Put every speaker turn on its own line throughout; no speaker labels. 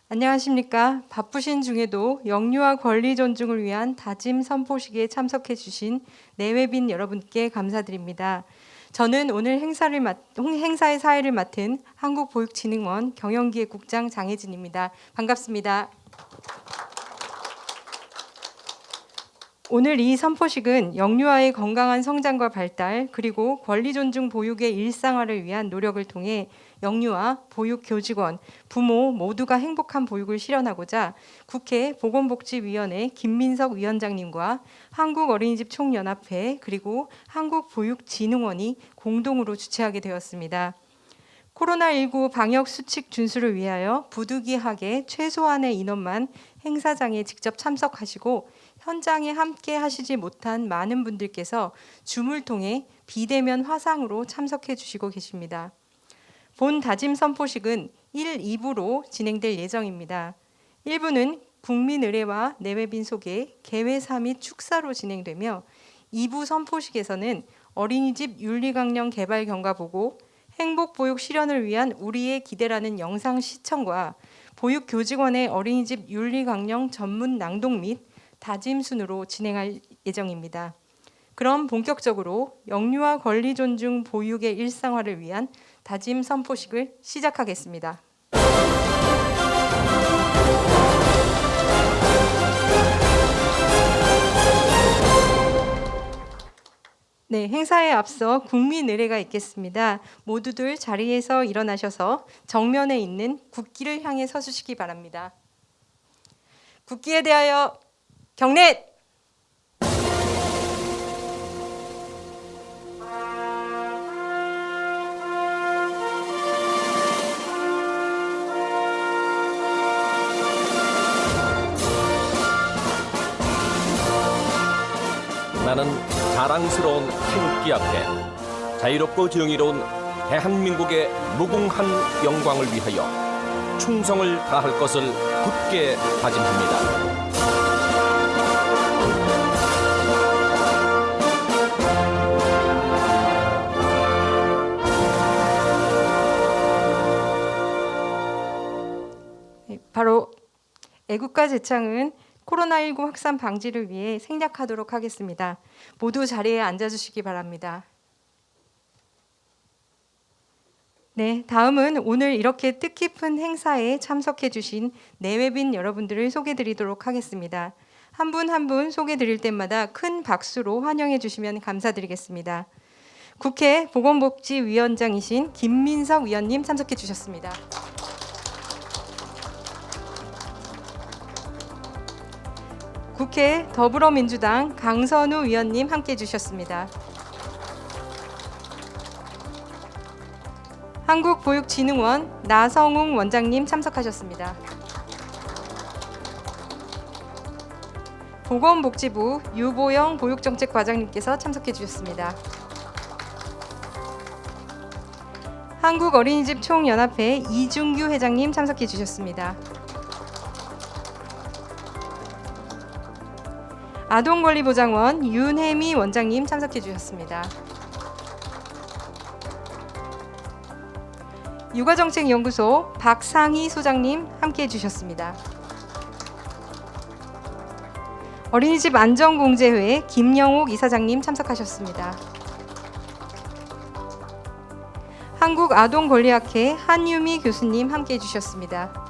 안녕하십니까. 바쁘신 중에도 영유아 권리 존중을 위한 다짐 선포식에 참석해 주신 내외빈 여러분께 감사드립니다. 저는 오늘 행사의 사회를 맡은 한국보육진흥원 경영기획국장 장혜진입니다. 반갑습니다. 오늘 이 선포식은 영유아의 건강한 성장과 발달 그리고 권리 존중 보육의 일상화를 위한 노력을 통해 영유아, 보육교직원, 부모 모두가 행복한 보육을 실현하고자 국회 보건복지위원회 김민석 위원장님과 한국어린이집 총연합회 그리고 한국보육진흥원이 공동으로 주최하게 되었습니다. 코로나19 방역 수칙 준수를 위하여 부득이하게 최소한의 인원만 행사장에 직접 참석하시고 현장에 함께 하시지 못한 많은 분들께서 줌을 통해 비대면 화상으로 참석해 주시고 계십니다. 본 다짐 선포식은 1, 2부로 진행될 예정입니다. 1부는 국민 의례와 내외빈 소개, 개회사 및 축사로 진행되며 2부 선포식에서는 어린이집 윤리강령 개발 경과 보고, 행복보육 실현을 위한 우리의 기대라는 영상 시청과 보육교직원의 어린이집 윤리강령 전문 낭독 및 다짐 순으로 진행할 예정입니다. 그럼 본격적으로 영유아 권리 존중 보육의 일상화를 위한 다짐 선포식을 시작하겠습니다. 네, 행사에 앞서 국민 의례가 있겠습니다. 모두들 자리에서 일어나셔서 정면에 있는 국기를 향해 서주시기 바랍니다. 국기에 대하여 경례!
나는 자랑스러운 태극기 앞에 자유롭고 정의로운 대한민국의 무궁한 영광을 위하여 충성을 다할 것을 굳게 다짐합니다.
바로 애국가 제창은 코로나19 확산 방지를 위해 생략하도록 하겠습니다. 모두 자리에 앉아주시기 바랍니다. 네, 다음은 오늘 이렇게 뜻깊은 행사에 참석해 주신 내외빈 여러분들을 소개드리도록 하겠습니다. 한 분 한 분 소개드릴 때마다 큰 박수로 환영해 주시면 감사드리겠습니다. 국회 보건복지위원장이신 김민석 위원님 참석해 주셨습니다. 국회 더불어민주당 강선우 위원님 함께해 주셨습니다. 한국보육진흥원 나성웅 원장님 참석하셨습니다. 보건복지부 유보영 보육정책과장님께서 참석해 주셨습니다. 한국어린이집 총연합회 이준규 회장님 참석해 주셨습니다. 아동권리보장원 윤혜미 원장님 참석해 주셨습니다. 육아정책연구소 박상희 소장님 함께해 주셨습니다. 어린이집 안전공제회 김영옥 이사장님 참석하셨습니다. 한국아동권리학회 한유미 교수님 함께해 주셨습니다.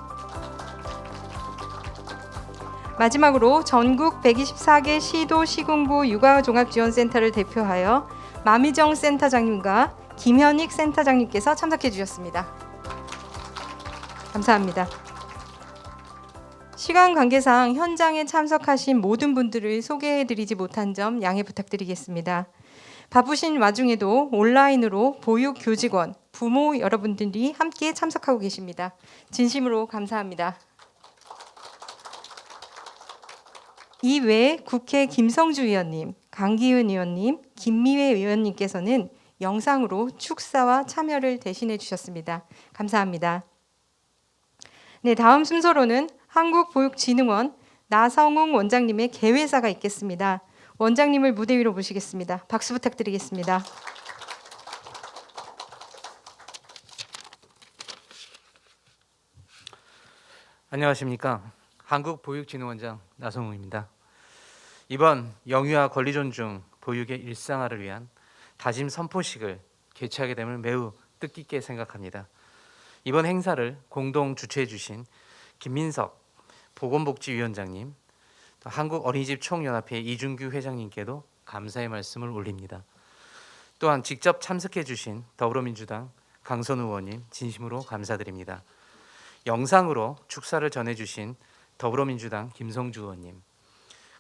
마지막으로 전국 124개 시도 시군구 육아종합지원센터를 대표하여 마미정 센터장님과 김현익 센터장님께서 참석해 주셨습니다. 감사합니다. 시간 관계상 현장에 참석하신 모든 분들을 소개해드리지 못한 점 양해 부탁드리겠습니다. 바쁘신 와중에도 온라인으로 보육교직원, 부모 여러분들이 함께 참석하고 계십니다. 진심으로 감사합니다. 이외에 국회 김성주 의원님, 강기훈 의원님, 김미애 의원님께서는 영상으로 축사와 참여를 대신해 주셨습니다. 감사합니다. 네, 다음 순서로는 한국보육진흥원 나성웅 원장님의 개회사가 있겠습니다. 원장님을 무대 위로 모시겠습니다. 박수 부탁드리겠습니다.
안녕하십니까. 한국보육진흥원장 나성웅입니다. 이번 영유아 권리존중 보육의 일상화를 위한 다짐 선포식을 개최하게 됨을 매우 뜻깊게 생각합니다. 이번 행사를 공동 주최해 주신 김민석 보건복지위원장님, 또 한국어린이집 총연합회 이준규 회장님께도 감사의 말씀을 올립니다. 또한 직접 참석해 주신 더불어민주당 강선우 의원님 진심으로 감사드립니다. 영상으로 축사를 전해주신 더불어민주당 김성주 의원님,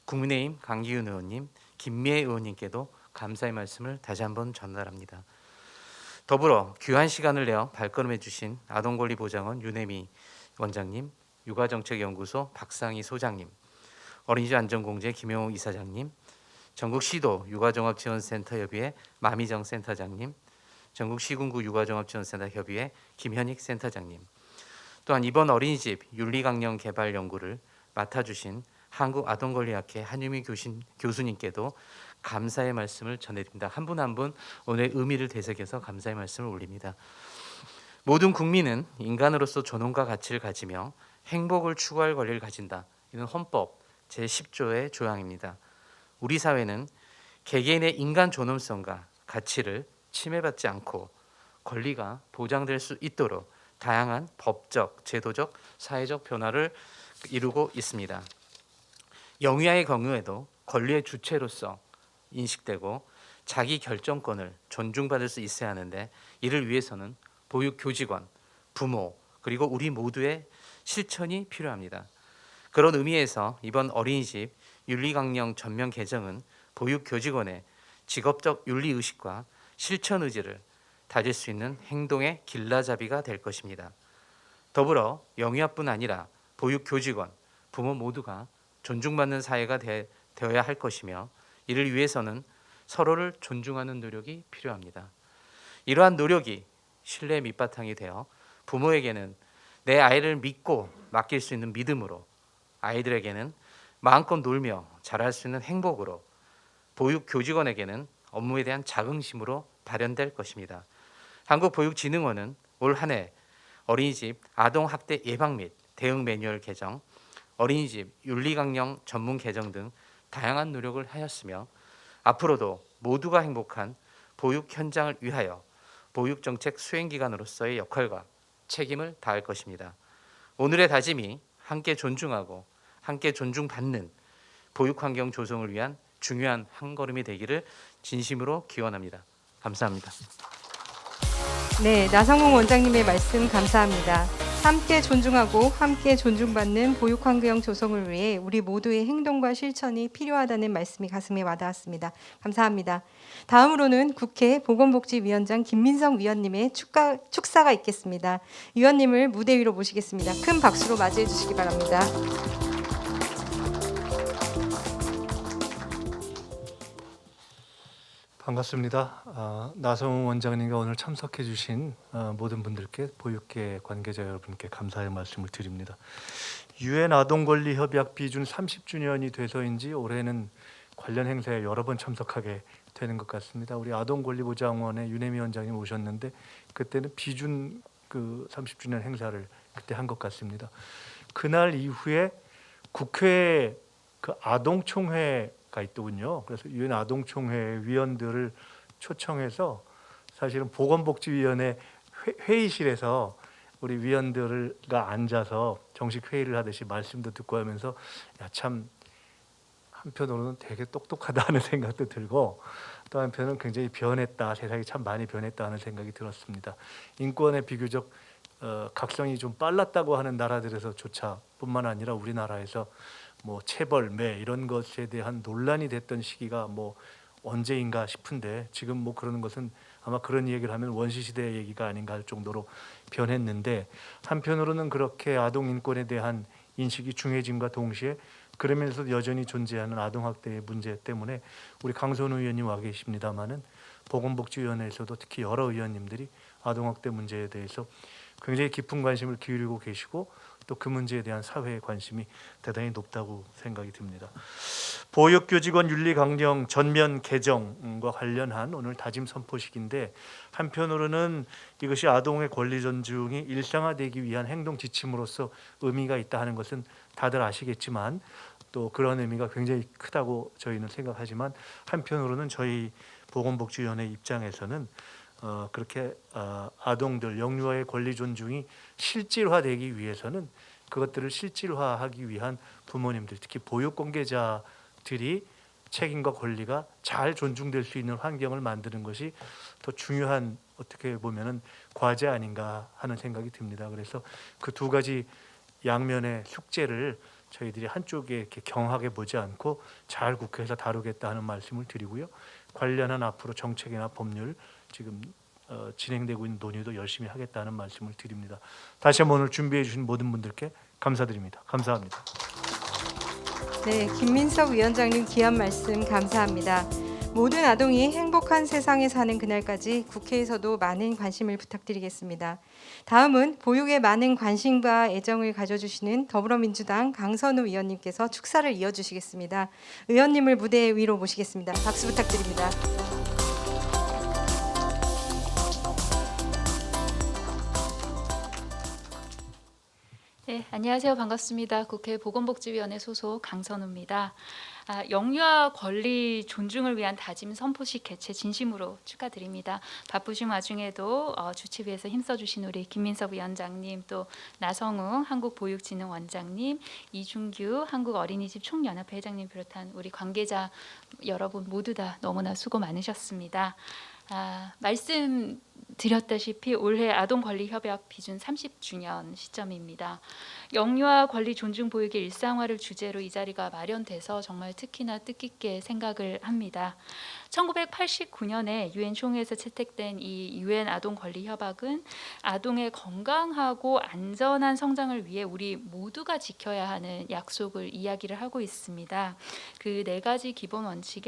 국민의힘 강기훈 의원님, 김미애 의원님께도 감사의 말씀을 다시 한번 전달합니다. 더불어 귀한 시간을 내어 발걸음해 주신 아동권리보장원 윤혜미 원장님, 육아정책연구소 박상희 소장님, 어린이집 안전공제 김영호 이사장님, 전국시도 육아종합지원센터협의회 마미정 센터장님, 전국시군구 육아종합지원센터 협의회 김현익 센터장님, 또한 이번 어린이집 윤리강령 개발 연구를 맡아주신 한국아동권리학회 한유미 교수님께도 감사의 말씀을 전해드립니다. 한 분 한 분 오늘 의미를 되새겨서 감사의 말씀을 올립니다. 모든 국민은 인간으로서 존엄과 가치를 가지며 행복을 추구할 권리를 가진다. 이는 헌법 제10조의 조항입니다. 우리 사회는 개개인의 인간 존엄성과 가치를 침해받지 않고 권리가 보장될 수 있도록 다양한 법적, 제도적, 사회적 변화를 이루고 있습니다. 영유아의 경우에도 권리의 주체로서 인식되고 자기 결정권을 존중받을 수 있어야 하는데, 이를 위해서는 보육교직원, 부모, 그리고 우리 모두의 실천이 필요합니다. 그런 의미에서 이번 어린이집 윤리강령 전면 개정은 보육교직원의 직업적 윤리의식과 실천 의지를 다질 수 있는 행동의 길라잡이가 될 것입니다. 더불어 영유아뿐 아니라 보육교직원, 부모 모두가 존중받는 사회가 되어야 할 것이며, 이를 위해서는 서로를 존중하는 노력이 필요합니다. 이러한 노력이 신뢰의 밑바탕이 되어 부모에게는 내 아이를 믿고 맡길 수 있는 믿음으로, 아이들에게는 마음껏 놀며 자랄 수 있는 행복으로, 보육교직원에게는 업무에 대한 자긍심으로 발현될 것입니다. 한국보육진흥원은 올 한 해 어린이집 아동학대 예방 및 대응 매뉴얼 개정, 어린이집 윤리강령 전문 개정 등 다양한 노력을 하였으며, 앞으로도 모두가 행복한 보육 현장을 위하여 보육정책 수행기관으로서의 역할과 책임을 다할 것입니다. 오늘의 다짐이 함께 존중하고 함께 존중받는 보육환경 조성을 위한 중요한 한 걸음이 되기를 진심으로 기원합니다. 감사합니다.
네, 나성웅 원장님의 말씀 감사합니다. 함께 존중하고 함께 존중받는 보육환경 조성을 위해 우리 모두의 행동과 실천이 필요하다는 말씀이 가슴에 와닿았습니다. 감사합니다. 다음으로는 국회 보건복지위원장 김민석 위원님의 축사가 있겠습니다. 위원님을 무대 위로 모시겠습니다. 큰 박수로 맞이해 주시기 바랍니다.
반갑습니다. 나성웅 원장님과 오늘 참석해 주신 모든 분들께, 보육계 관계자 여러분께 감사의 말씀을 드립니다. 유엔 아동권리협약 비준 30주년이 돼서인지 올해는 관련 행사에 여러 번 참석하게 되는 것 같습니다. 우리 아동권리보장원의 윤혜미 원장님 오셨는데 그때는 비준 그 30주년 행사를 그때 한 것 같습니다. 그날 이후에 국회에 그 아동총회가 있더군요. 그래서 유엔 아동총회 위원들을 초청해서 사실은 보건복지위원회 회의실에서 우리 위원들과 앉아서 정식 회의를 하듯이 말씀도 듣고 하면서 참 한편으로는 되게 똑똑하다 하는 생각도 들고, 또 한편은 굉장히 변했다, 세상이 참 많이 변했다 하는 생각이 들었습니다. 인권의 비교적 각성이 좀 빨랐다고 하는 나라들에서조차 뿐만 아니라 우리나라에서 뭐 체벌매 이런 것에 대한 논란이 됐던 시기가 뭐 언제인가 싶은데, 지금 뭐 그러는 것은 아마 그런 얘기를 하면 원시시대의 얘기가 아닌가 할 정도로 변했는데, 한편으로는 그렇게 아동 인권에 대한 인식이 중해짐과 동시에 그러면서 여전히 존재하는 아동학대의 문제 때문에 우리 강선우 의원님 와 계십니다마는 보건복지위원회에서도 특히 여러 의원님들이 아동학대 문제에 대해서 굉장히 깊은 관심을 기울이고 계시고, 또 그 문제에 대한 사회의 관심이 대단히 높다고 생각이 듭니다. 보육교직원 윤리 강령 전면 개정과 관련한 오늘 다짐 선포식인데, 한편으로는 이것이 아동의 권리 존중이 일상화되기 위한 행동 지침으로서 의미가 있다 하는 것은 다들 아시겠지만, 또 그런 의미가 굉장히 크다고 저희는 생각하지만, 한편으로는 저희 보건복지위원회 입장에서는 그렇게 아동들 영유아의 권리 존중이 실질화되기 위해서는 그것들을 실질화하기 위한 부모님들, 특히 보육 관계자들이 책임과 권리가 잘 존중될 수 있는 환경을 만드는 것이 더 중요한, 어떻게 보면은 과제 아닌가 하는 생각이 듭니다. 그래서 그 두 가지 양면의 숙제를 저희들이 한쪽에 이렇게 경하게 보지 않고 잘 국회에서 다루겠다 하는 말씀을 드리고요. 관련한 앞으로 정책이나 법률 지금 진행되고 있는 논의도 열심히 하겠다는 말씀을 드립니다. 다시 한번 오늘 준비해 주신 모든 분들께 감사드립니다. 감사합니다.
네, 김민석 위원장님 귀한 말씀 감사합니다. 모든 아동이 행복한 세상에 사는 그날까지 국회에서도 많은 관심을 부탁드리겠습니다. 다음은 보육에 많은 관심과 애정을 가져주시는 더불어민주당 강선우 의원님께서 축사를 이어주시겠습니다. 의원님을 무대 위로 모시겠습니다. 박수 부탁드립니다.
네, 안녕하세요. 반갑습니다. 국회 보건복지위원회 소속 강선우입니다. 영유아 권리 존중을 위한 다짐 선포식 개최 진심으로 축하드립니다. 바쁘신 와중에도 주최위에서 힘써주신 우리 김민석 위원장님, 또 나성웅 한국보육진흥원장님, 이준규 한국어린이집 총연합회 회장님 비롯한 우리 관계자 여러분 모두 다 너무나 수고 많으셨습니다. 말씀드렸다시피 올해 아동권리협약 비준 30주년 시점입니다. 영유아 권리 존중 보육의 일상화를 주제로 이 자리가 마련돼서 정말 특히나 뜻깊게 생각을 합니다. 1989년에 유엔 총회에서 채택된 이 유엔 아동권리협약은 아동의 건강하고 안전한 성장을 위해 우리 모두가 지켜야 하는 약속을 이야기를 하고 있습니다. 그 네 가지 기본 원칙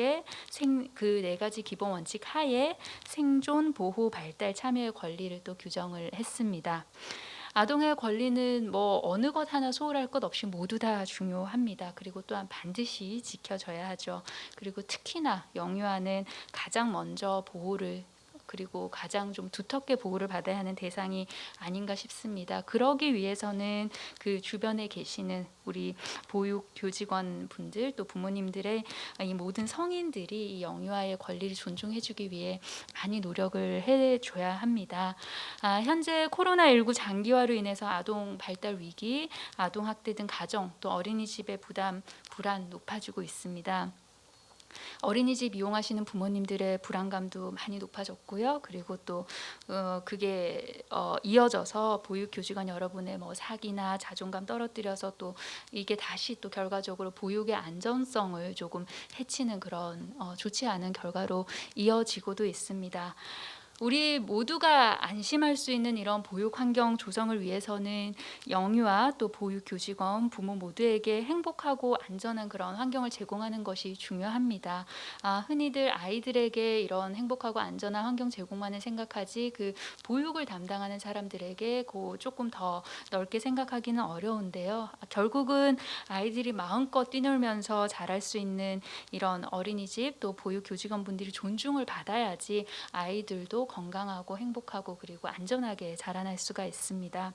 하에 생존, 보호, 발달, 참여의 권리를 또 규정을 했습니다. 아동의 권리는 어느 것 하나 소홀할 것 없이 모두 다 중요합니다. 그리고 또한 반드시 지켜져야 하죠. 그리고 특히나 영유아는 가장 먼저 보호를, 그리고 가장 좀 두텁게 보호를 받아야 하는 대상이 아닌가 싶습니다. 그러기 위해서는 그 주변에 계시는 우리 보육 교직원 분들, 또 부모님들의 이 모든 성인들이 이 영유아의 권리를 존중해주기 위해 많이 노력을 해줘야 합니다. 현재 코로나19 장기화로 인해서 아동 발달 위기, 아동 학대 등 가정, 또 어린이집의 부담, 불안 높아지고 있습니다. 어린이집 이용하시는 부모님들의 불안감도 많이 높아졌고요. 그리고 또 그게 이어져서 보육교직원 여러분의 사기나 자존감 떨어뜨려서 또 이게 다시 또 결과적으로 보육의 안전성을 조금 해치는 그런 좋지 않은 결과로 이어지고도 있습니다. 우리 모두가 안심할 수 있는 이런 보육 환경 조성을 위해서는 영유아 또 보육 교직원 부모 모두에게 행복하고 안전한 그런 환경을 제공하는 것이 중요합니다. 흔히들 아이들에게 이런 행복하고 안전한 환경 제공만을 생각하지 그 보육을 담당하는 사람들에게 조금 더 넓게 생각하기는 어려운데요. 결국은 아이들이 마음껏 뛰놀면서 자랄 수 있는 이런 어린이집 또 보육 교직원 분들이 존중을 받아야지 아이들도 건강하고 행복하고 그리고 안전하게 자라날 수가 있습니다.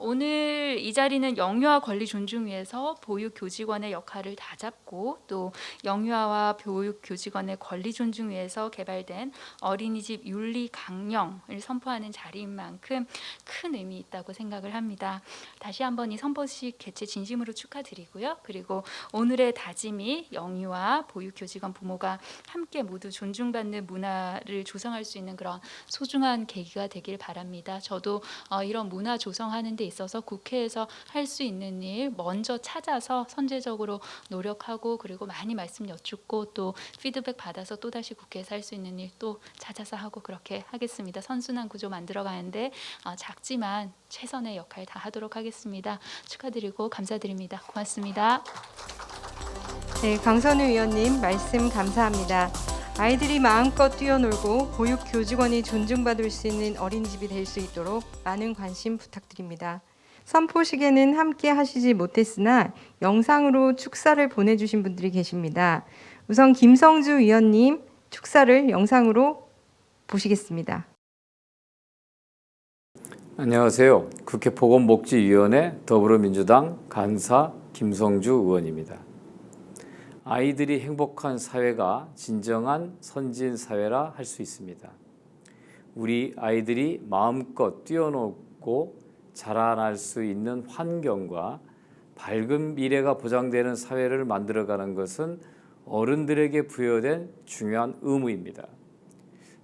오늘 이 자리는 영유아 권리 존중 위해서 보육 교직원의 역할을 다잡고 또 영유아와 보육 교직원의 권리 존중 위해서 개발된 어린이집 윤리 강령을 선포하는 자리인 만큼 큰 의미 있다고 생각을 합니다. 다시 한번 이 선포식 개최 진심으로 축하드리고요. 그리고 오늘의 다짐이 영유아 보육 교직원 부모가 함께 모두 존중받는 문화를 조성할 수 있는 그런 소중한 계기가 되길 바랍니다. 저도 이런 문화 조성하는 데 있어서 국회에서 할 수 있는 일 먼저 찾아서 선제적으로 노력하고 그리고 많이 말씀 여쭙고 또 피드백 받아서 또다시 국회에서 할 수 있는 일 또 찾아서 하고 그렇게 하겠습니다. 선순환 구조 만들어 가는데 작지만 최선의 역할 다 하도록 하겠습니다. 축하드리고 감사드립니다. 고맙습니다.
네, 강선우 의원님 말씀 감사합니다. 아이들이 마음껏 뛰어놀고 보육 교직원이 존중받을 수 있는 어린이집이 될 수 있도록 많은 관심 부탁드립니다. 선포식에는 함께 하시지 못했으나 영상으로 축사를 보내주신 분들이 계십니다. 우선 김성주 위원님 축사를 영상으로 보시겠습니다.
안녕하세요. 국회 보건복지위원회 더불어민주당 간사 김성주 의원입니다. 아이들이 행복한 사회가 진정한 선진 사회라 할 수 있습니다. 우리 아이들이 마음껏 뛰어놀고 자라날 수 있는 환경과 밝은 미래가 보장되는 사회를 만들어가는 것은 어른들에게 부여된 중요한 의무입니다.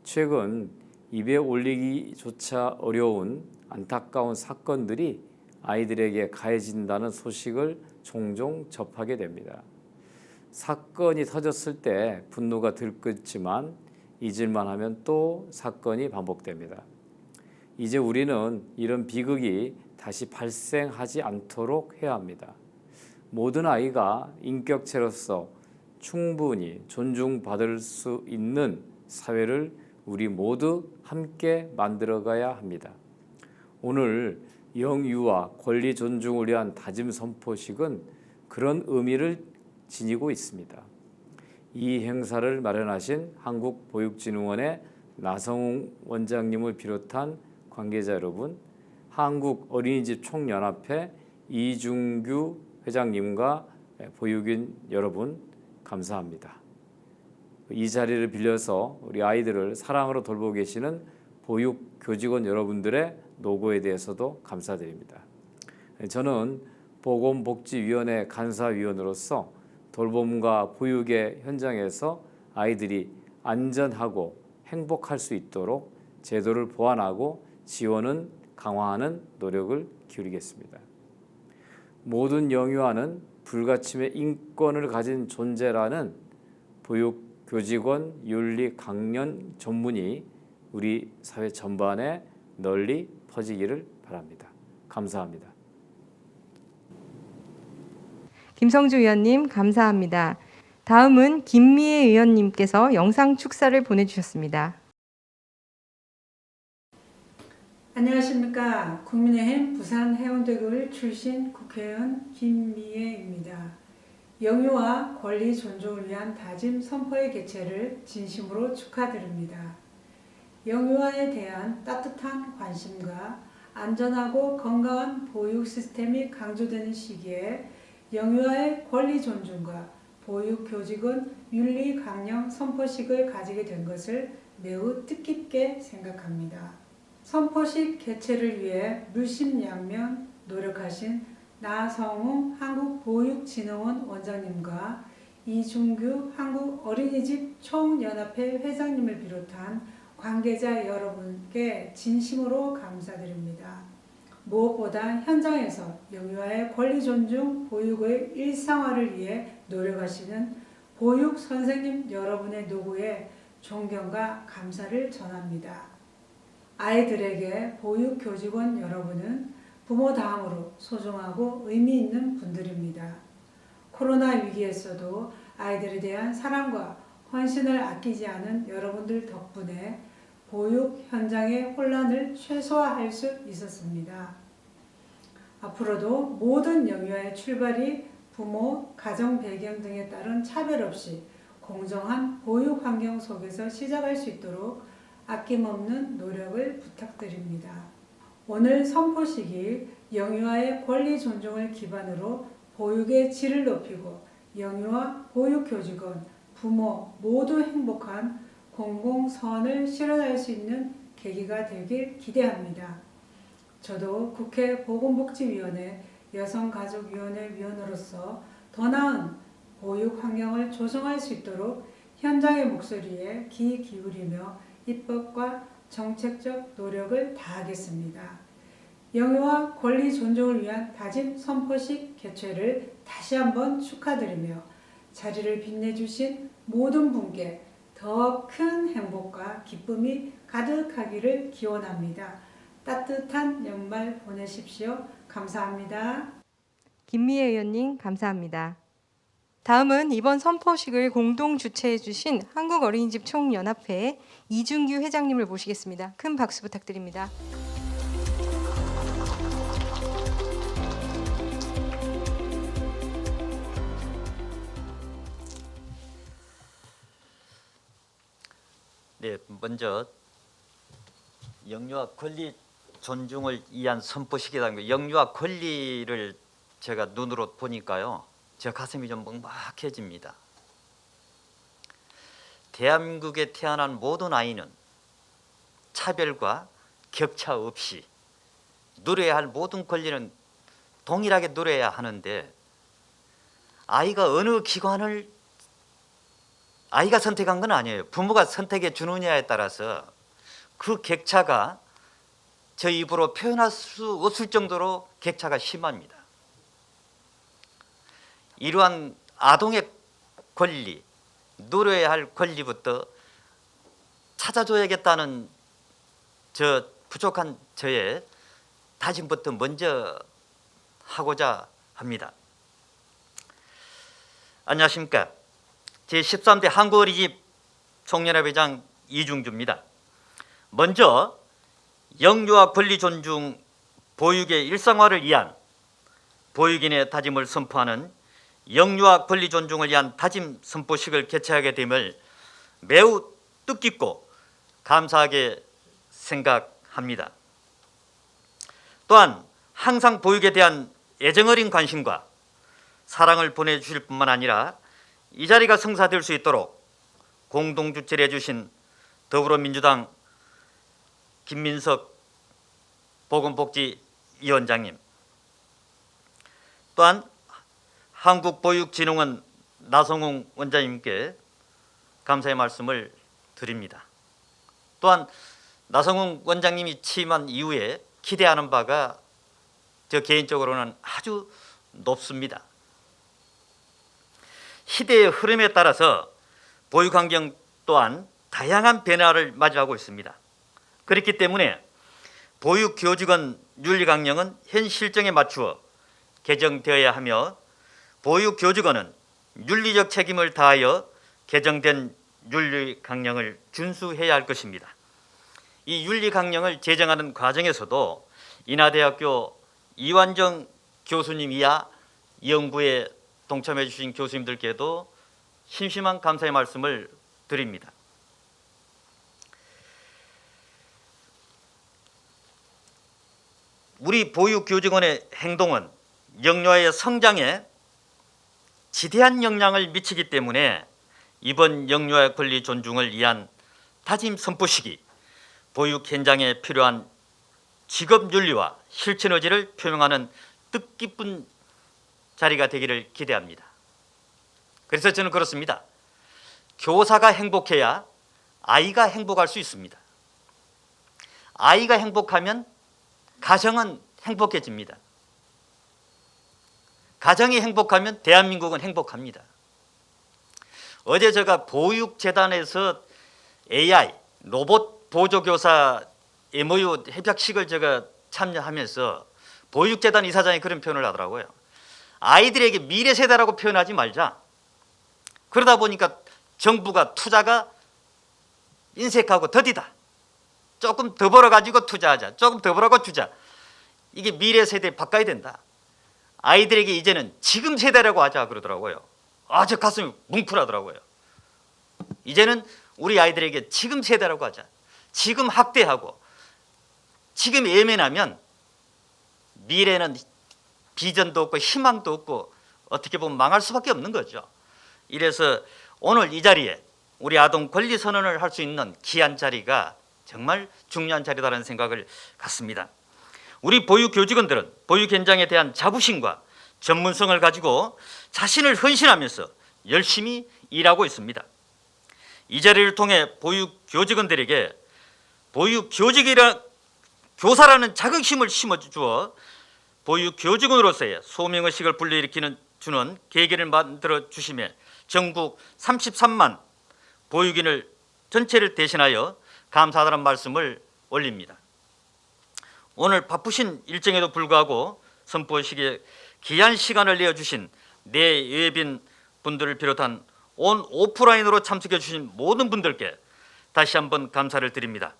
최근 입에 올리기조차 어려운 안타까운 사건들이 아이들에게 가해진다는 소식을 종종 접하게 됩니다. 사건이 터졌을 때 분노가 들끓지만 잊을만 하면 또 사건이 반복됩니다. 이제 우리는 이런 비극이 다시 발생하지 않도록 해야 합니다. 모든 아이가 인격체로서 충분히 존중받을 수 있는 사회를 우리 모두 함께 만들어가야 합니다. 오늘 영유아 권리 존중을 위한 다짐 선포식은 그런 의미를 지니고 있습니다. 이 행사를 마련하신 한국보육진흥원의 나성웅 원장님을 비롯한 관계자 여러분, 한국어린이집 총연합회 이중규 회장님과 보육인 여러분 감사합니다. 이 자리를 빌려서 우리 아이들을 사랑으로 돌보고 계시는 보육 교직원 여러분들의 노고에 대해서도 감사드립니다. 저는 보건복지위원회 간사위원으로서 돌봄과 보육의 현장에서 아이들이 안전하고 행복할 수 있도록 제도를 보완하고 지원은 강화하는 노력을 기울이겠습니다. 모든 영유아는 불가침의 인권을 가진 존재라는 보육 교직원 윤리 강연 전문이 우리 사회 전반에 널리 퍼지기를 바랍니다. 감사합니다.
김성주 의원님 감사합니다. 다음은 김미애 의원님께서 영상 축사를 보내주셨습니다.
안녕하십니까. 국민의힘 부산 해운대구를 출신 국회의원 김미애입니다. 영유아 권리 존중을 위한 다짐 선포의 개최를 진심으로 축하드립니다. 영유아에 대한 따뜻한 관심과 안전하고 건강한 보육 시스템이 강조되는 시기에 영유아의 권리 존중과 보육 교직원 윤리 강령 선포식을 가지게 된 것을 매우 뜻깊게 생각합니다. 선포식 개최를 위해 물심양면 노력하신 나성웅 한국보육진흥원 원장님과 이중규 한국어린이집 총연합회 회장님을 비롯한 관계자 여러분께 진심으로 감사드립니다. 무엇보다 현장에서 영유아의 권리 존중, 보육의 일상화를 위해 노력하시는 보육 선생님 여러분의 노고에 존경과 감사를 전합니다. 아이들에게 보육 교직원 여러분은 부모 다음으로 소중하고 의미 있는 분들입니다. 코로나 위기에서도 아이들에 대한 사랑과 헌신을 아끼지 않은 여러분들 덕분에 보육 현장의 혼란을 최소화할 수 있었습니다. 앞으로도 모든 영유아의 출발이 부모, 가정 배경 등에 따른 차별 없이 공정한 보육 환경 속에서 시작할 수 있도록 아낌없는 노력을 부탁드립니다. 오늘 선포식이 영유아의 권리 존중을 기반으로 보육의 질을 높이고 영유아 보육 교직원, 부모 모두 행복한 공공선을 실현할 수 있는 계기가 되길 기대합니다. 저도 국회 보건복지위원회 여성가족위원회 위원으로서 더 나은 보육 환경을 조성할 수 있도록 현장의 목소리에 귀 기울이며 입법과 정책적 노력을 다하겠습니다. 영유아 권리 존중을 위한 다짐 선포식 개최를 다시 한번 축하드리며 자리를 빛내주신 모든 분께 더 큰 행복과 기쁨이 가득하기를 기원합니다. 따뜻한 연말 보내십시오. 감사합니다.
김미애 의원님 감사합니다. 다음은 이번 선포식을 공동 주최해 주신 한국어린이집 총연합회 이중규 회장님을 모시겠습니다. 큰 박수 부탁드립니다.
먼저 영유아 권리 존중을 위한 선포식이라는 거, 영유아 권리를 제가 눈으로 보니까요, 제 가슴이 좀 먹먹해집니다. 대한민국에 태어난 모든 아이는 차별과 격차 없이 누려야 할 모든 권리는 동일하게 누려야 하는데, 아이가 어느 기관을 아이가 선택한 건 아니에요. 부모가 선택해 주느냐에 따라서 그 격차가 저 입으로 표현할 수 없을 정도로 격차가 심합니다. 이러한 아동의 권리, 누려야 할 권리부터 찾아줘야겠다는 저 부족한 저의 다짐부터 먼저 하고자 합니다. 안녕하십니까. 제13대 한국어린이집 총연합회장 이중주입니다. 먼저 영유아 권리 존중 보육의 일상화를 위한 보육인의 다짐을 선포하는 영유아 권리 존중을 위한 다짐 선포식을 개최하게 됨을 매우 뜻깊고 감사하게 생각합니다. 또한 항상 보육에 대한 애정어린 관심과 사랑을 보내주실 뿐만 아니라 이 자리가 성사될 수 있도록 공동주최를 해주신 더불어민주당 김민석 보건복지위원장님, 또한 한국보육진흥원 나성웅 원장님께 감사의 말씀을 드립니다. 또한 나성웅 원장님이 취임한 이후에 기대하는 바가 저 개인적으로는 아주 높습니다. 시대의 흐름에 따라서 보육환경 또한 다양한 변화를 맞이하고 있습니다. 그렇기 때문에 보육교직원 윤리강령은 현 실정에 맞추어 개정되어야 하며, 보육교직원은 윤리적 책임을 다하여 개정된 윤리강령을 준수해야 할 것입니다. 이 윤리강령을 제정하는 과정에서도 인하대학교 이완정 교수님 이하 연구에 동참해 주신 교수님들께도 심심한 감사의 말씀을 드립니다. 우리 보육교직원의 행동은 영유아의 성장에 지대한 영향을 미치기 때문에 이번 영유아 권리 존중을 위한 다짐 선포식이 보육 현장에 필요한 직업 윤리와 실천 의지를 표명하는 뜻깊은 자리가 되기를 기대합니다. 그래서 저는 그렇습니다. 교사가 행복해야 아이가 행복할 수 있습니다. 아이가 행복하면 가정은 행복해집니다. 가정이 행복하면 대한민국은 행복합니다. 어제 제가 보육재단에서 AI 로봇 보조교사 MOU 협약식을 제가 참여하면서 보육재단 이사장이 그런 표현을 하더라고요. 아이들에게 미래 세대라고 표현하지 말자. 그러다 보니까 정부가 투자가 인색하고 더디다. 조금 더 벌어가지고 투자하자. 조금 더 벌어가 주자. 이게 미래 세대에 바꿔야 된다. 아이들에게 이제는 지금 세대라고 하자 그러더라고요. 아, 저 가슴이 뭉클하더라고요. 이제는 우리 아이들에게 지금 세대라고 하자. 지금 학대하고 지금 예민하면 미래는 비전도 없고 희망도 없고 어떻게 보면 망할 수밖에 없는 거죠. 이래서 오늘 이 자리에 우리 아동 권리 선언을 할 수 있는 귀한 자리가 정말 중요한 자리다라는 생각을 갖습니다. 우리 보육교직원들은 보육 현장에 대한 자부심과 전문성을 가지고 자신을 헌신하면서 열심히 일하고 있습니다. 이 자리를 통해 보육교직원들에게 교사라는 자긍심을 심어주어 보육교직원으로서의 소명의식을 불러일으키는 주는 계기를 만들어 주시며 전국 33만 보육인을 전체를 대신하여 감사하다는 말씀을 올립니다. 오늘 바쁘신 일정에도 불구하고 선포식에 귀한 시간을 내어주신 내 예빈 분들을 비롯한 온 오프라인으로 참석해 주신 모든 분들께 다시 한번 감사를 드립니다.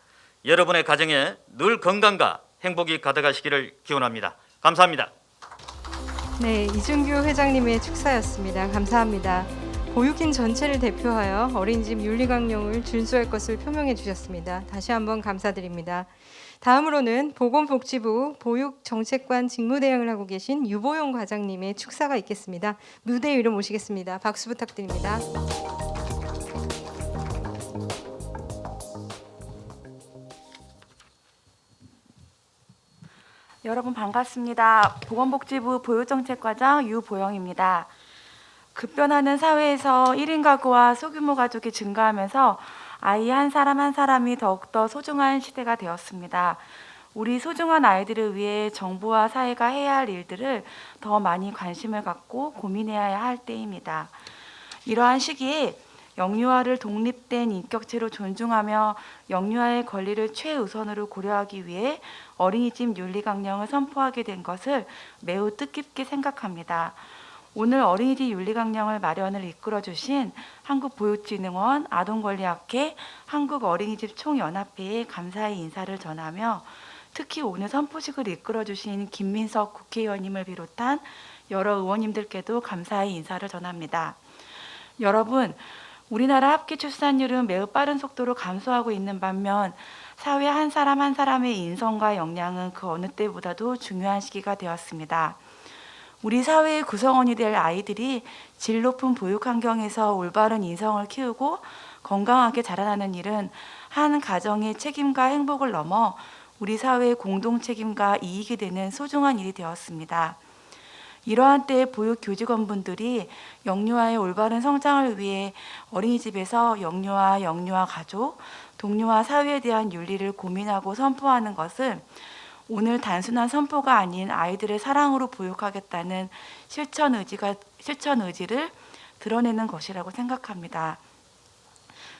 여러분의 가정에 늘 건강과 행복이 가득하시기를 기원합니다. 감사합니다.
네, 이준규 회장님의 축사였습니다. 감사합니다. 보육인 전체를 대표하여 어린이집 윤리강령을 준수할 것을 표명해 주셨습니다. 다시 한번 감사드립니다. 다음으로는 보건복지부 보육정책관 직무대행을 하고 계신 유보용 과장님의 축사가 있겠습니다. 무대 위로 모시겠습니다. 박수 부탁드립니다.
여러분 반갑습니다. 보건복지부 보육정책과장 유보영입니다. 급변하는 사회에서 1인 가구와 소규모 가족이 증가하면서 아이 한 사람 한 사람이 더욱더 소중한 시대가 되었습니다. 우리 소중한 아이들을 위해 정부와 사회가 해야 할 일들을 더 많이 관심을 갖고 고민해야 할 때입니다. 이러한 시기에 영유아를 독립된 인격체로 존중하며 영유아의 권리를 최우선으로 고려하기 위해 어린이집 윤리강령을 선포하게 된 것을 매우 뜻깊게 생각합니다. 오늘 어린이집 윤리강령을 마련을 이끌어주신 한국보육진흥원, 아동권리학회, 한국어린이집 총연합회에 감사의 인사를 전하며 특히 오늘 선포식을 이끌어주신 김민석 국회의원님을 비롯한 여러 의원님들께도 감사의 인사를 전합니다. 여러분, 우리나라 합계 출산율은 매우 빠른 속도로 감소하고 있는 반면 사회 한 사람 한 사람의 인성과 역량은 그 어느 때보다도 중요한 시기가 되었습니다. 우리 사회의 구성원이 될 아이들이 질 높은 보육 환경에서 올바른 인성을 키우고 건강하게 자라나는 일은 한 가정의 책임과 행복을 넘어 우리 사회의 공동 책임과 이익이 되는 소중한 일이 되었습니다. 이러한 때에 보육교직원분들이 영유아의 올바른 성장을 위해 어린이집에서 영유아, 영유아 가족, 동료와 사회에 대한 윤리를 고민하고 선포하는 것은 오늘 단순한 선포가 아닌 아이들의 사랑으로 보육하겠다는 실천 의지를 드러내는 것이라고 생각합니다.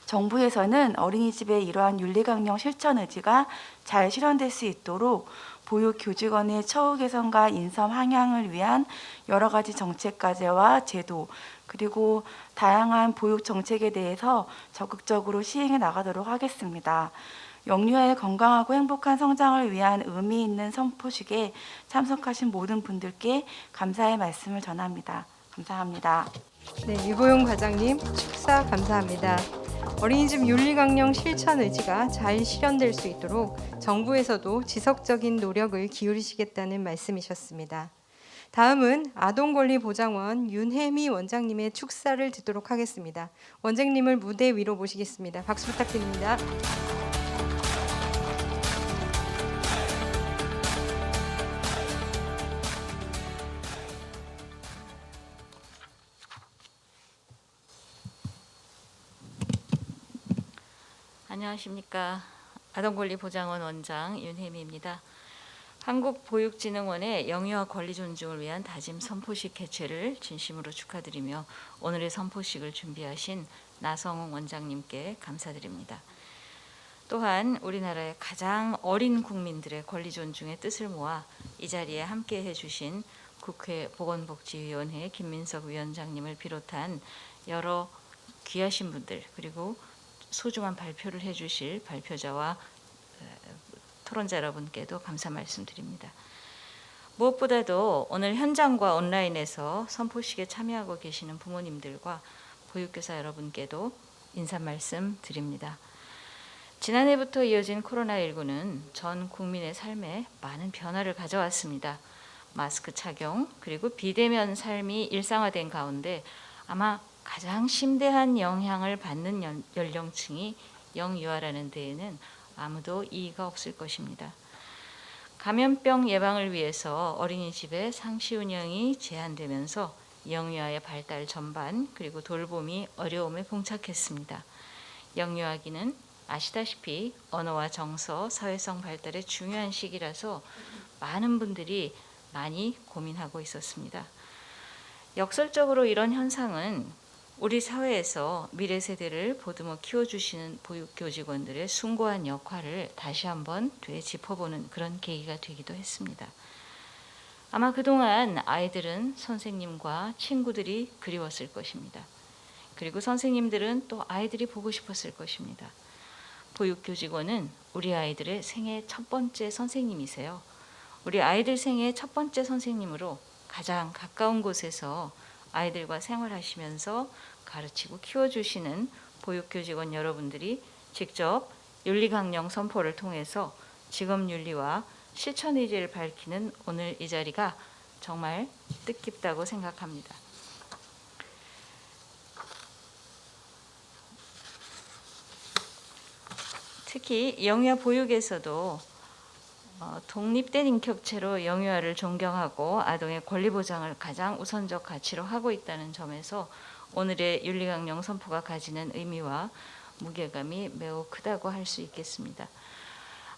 정부에서는 어린이집의 이러한 윤리강령 실천 의지가 잘 실현될 수 있도록 보육교직원의 처우 개선과 인성 향양을 위한 여러 가지 정책 과제와 제도 그리고 다양한 보육 정책에 대해서 적극적으로 시행해 나가도록 하겠습니다. 영유아의 건강하고 행복한 성장을 위한 의미 있는 선포식에 참석하신 모든 분들께 감사의 말씀을 전합니다. 감사합니다.
네, 유보용 과장님 축사 감사합니다. 어린이집 윤리강령 실천 의지가 잘 실현될 수 있도록 정부에서도 지속적인 노력을 기울이시겠다는 말씀이셨습니다. 다음은 아동권리보장원 윤혜미 원장님의 축사를 듣도록 하겠습니다. 원장님을 무대 위로 모시겠습니다. 박수 부탁드립니다.
안녕하십니까. 아동권리보장원 원장 윤혜미입니다. 한국보육진흥원의 영유아 권리 존중을 위한 다짐 선포식 개최를 진심으로 축하드리며 오늘의 선포식을 준비하신 나성웅 원장님께 감사드립니다. 또한 우리나라의 가장 어린 국민들의 권리 존중의 뜻을 모아 이 자리에 함께해 주신 국회 보건복지위원회 김민석 위원장님을 비롯한 여러 귀하신 분들 그리고 소중한 발표를 해주실 발표자와 토론자 여러분께도 감사 말씀드립니다. 무엇보다도 오늘 현장과 온라인에서 선포식에 참여하고 계시는 부모님들과 보육교사 여러분께도 인사 말씀 드립니다. 지난해부터 이어진 코로나19는 전 국민의 삶에 많은 변화를 가져왔습니다. 마스크 착용 그리고 비대면 삶이 일상화된 가운데 아마 가장 심대한 영향을 받는 연령층이 영유아라는 데에는 아무도 이의가 없을 것입니다. 감염병 예방을 위해서 어린이집의 상시 운영이 제한되면서 영유아의 발달 전반 그리고 돌봄이 어려움에 봉착했습니다. 영유아기는 아시다시피 언어와 정서, 사회성 발달의 중요한 시기라서 많은 분들이 많이 고민하고 있었습니다. 역설적으로 이런 현상은 우리 사회에서 미래 세대를 보듬어 키워주시는 보육교직원들의 숭고한 역할을 다시 한번 되짚어보는 그런 계기가 되기도 했습니다. 아마 그동안 아이들은 선생님과 친구들이 그리웠을 것입니다. 그리고 선생님들은 또 아이들이 보고 싶었을 것입니다. 보육교직원은 우리 아이들의 생애 첫 번째 선생님이세요. 우리 아이들 생애 첫 번째 선생님으로 가장 가까운 곳에서 아이들과 생활하시면서 가르치고 키워주시는 보육교직원 여러분들이 직접 윤리강령 선포를 통해서 직업윤리와 실천 의지를 밝히는 오늘 이 자리가 정말 뜻깊다고 생각합니다. 특히 영유아 보육에서도 독립된 인격체로 영유아를 존경하고 아동의 권리 보장을 가장 우선적 가치로 하고 있다는 점에서 오늘의 윤리강령 선포가 가지는 의미와 무게감이 매우 크다고 할 수 있겠습니다.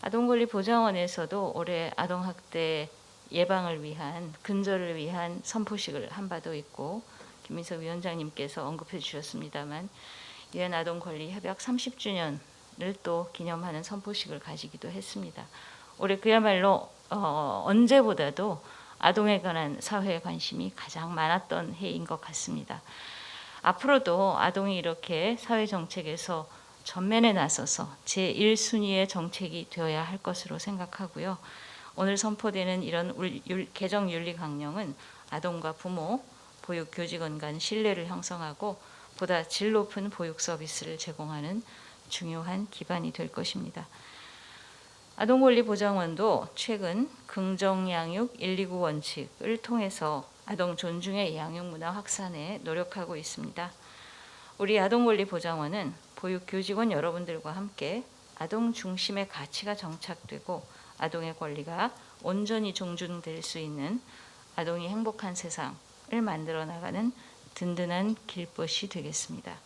아동권리보장원에서도 올해 아동학대 예방을 위한 근절을 위한 선포식을 한 바도 있고 김민석 위원장님께서 언급해 주셨습니다만 유엔 아동권리협약 30주년을 또 기념하는 선포식을 가지기도 했습니다. 올해 그야말로 언제보다도 아동에 관한 사회의 관심이 가장 많았던 해인 것 같습니다. 앞으로도 아동이 이렇게 사회 정책에서 전면에 나서서 제1순위의 정책이 되어야 할 것으로 생각하고요. 오늘 선포되는 이런 개정 윤리 강령은 아동과 부모, 보육 교직원 간 신뢰를 형성하고 보다 질 높은 보육 서비스를 제공하는 중요한 기반이 될 것입니다. 아동권리보장원도 최근 긍정양육 129 원칙을 통해서 아동 존중의 양육 문화 확산에 노력하고 있습니다. 우리 아동권리보장원은 보육교직원 여러분들과 함께 아동 중심의 가치가 정착되고 아동의 권리가 온전히 존중될 수 있는 아동이 행복한 세상을 만들어 나가는 든든한 길벗이 되겠습니다.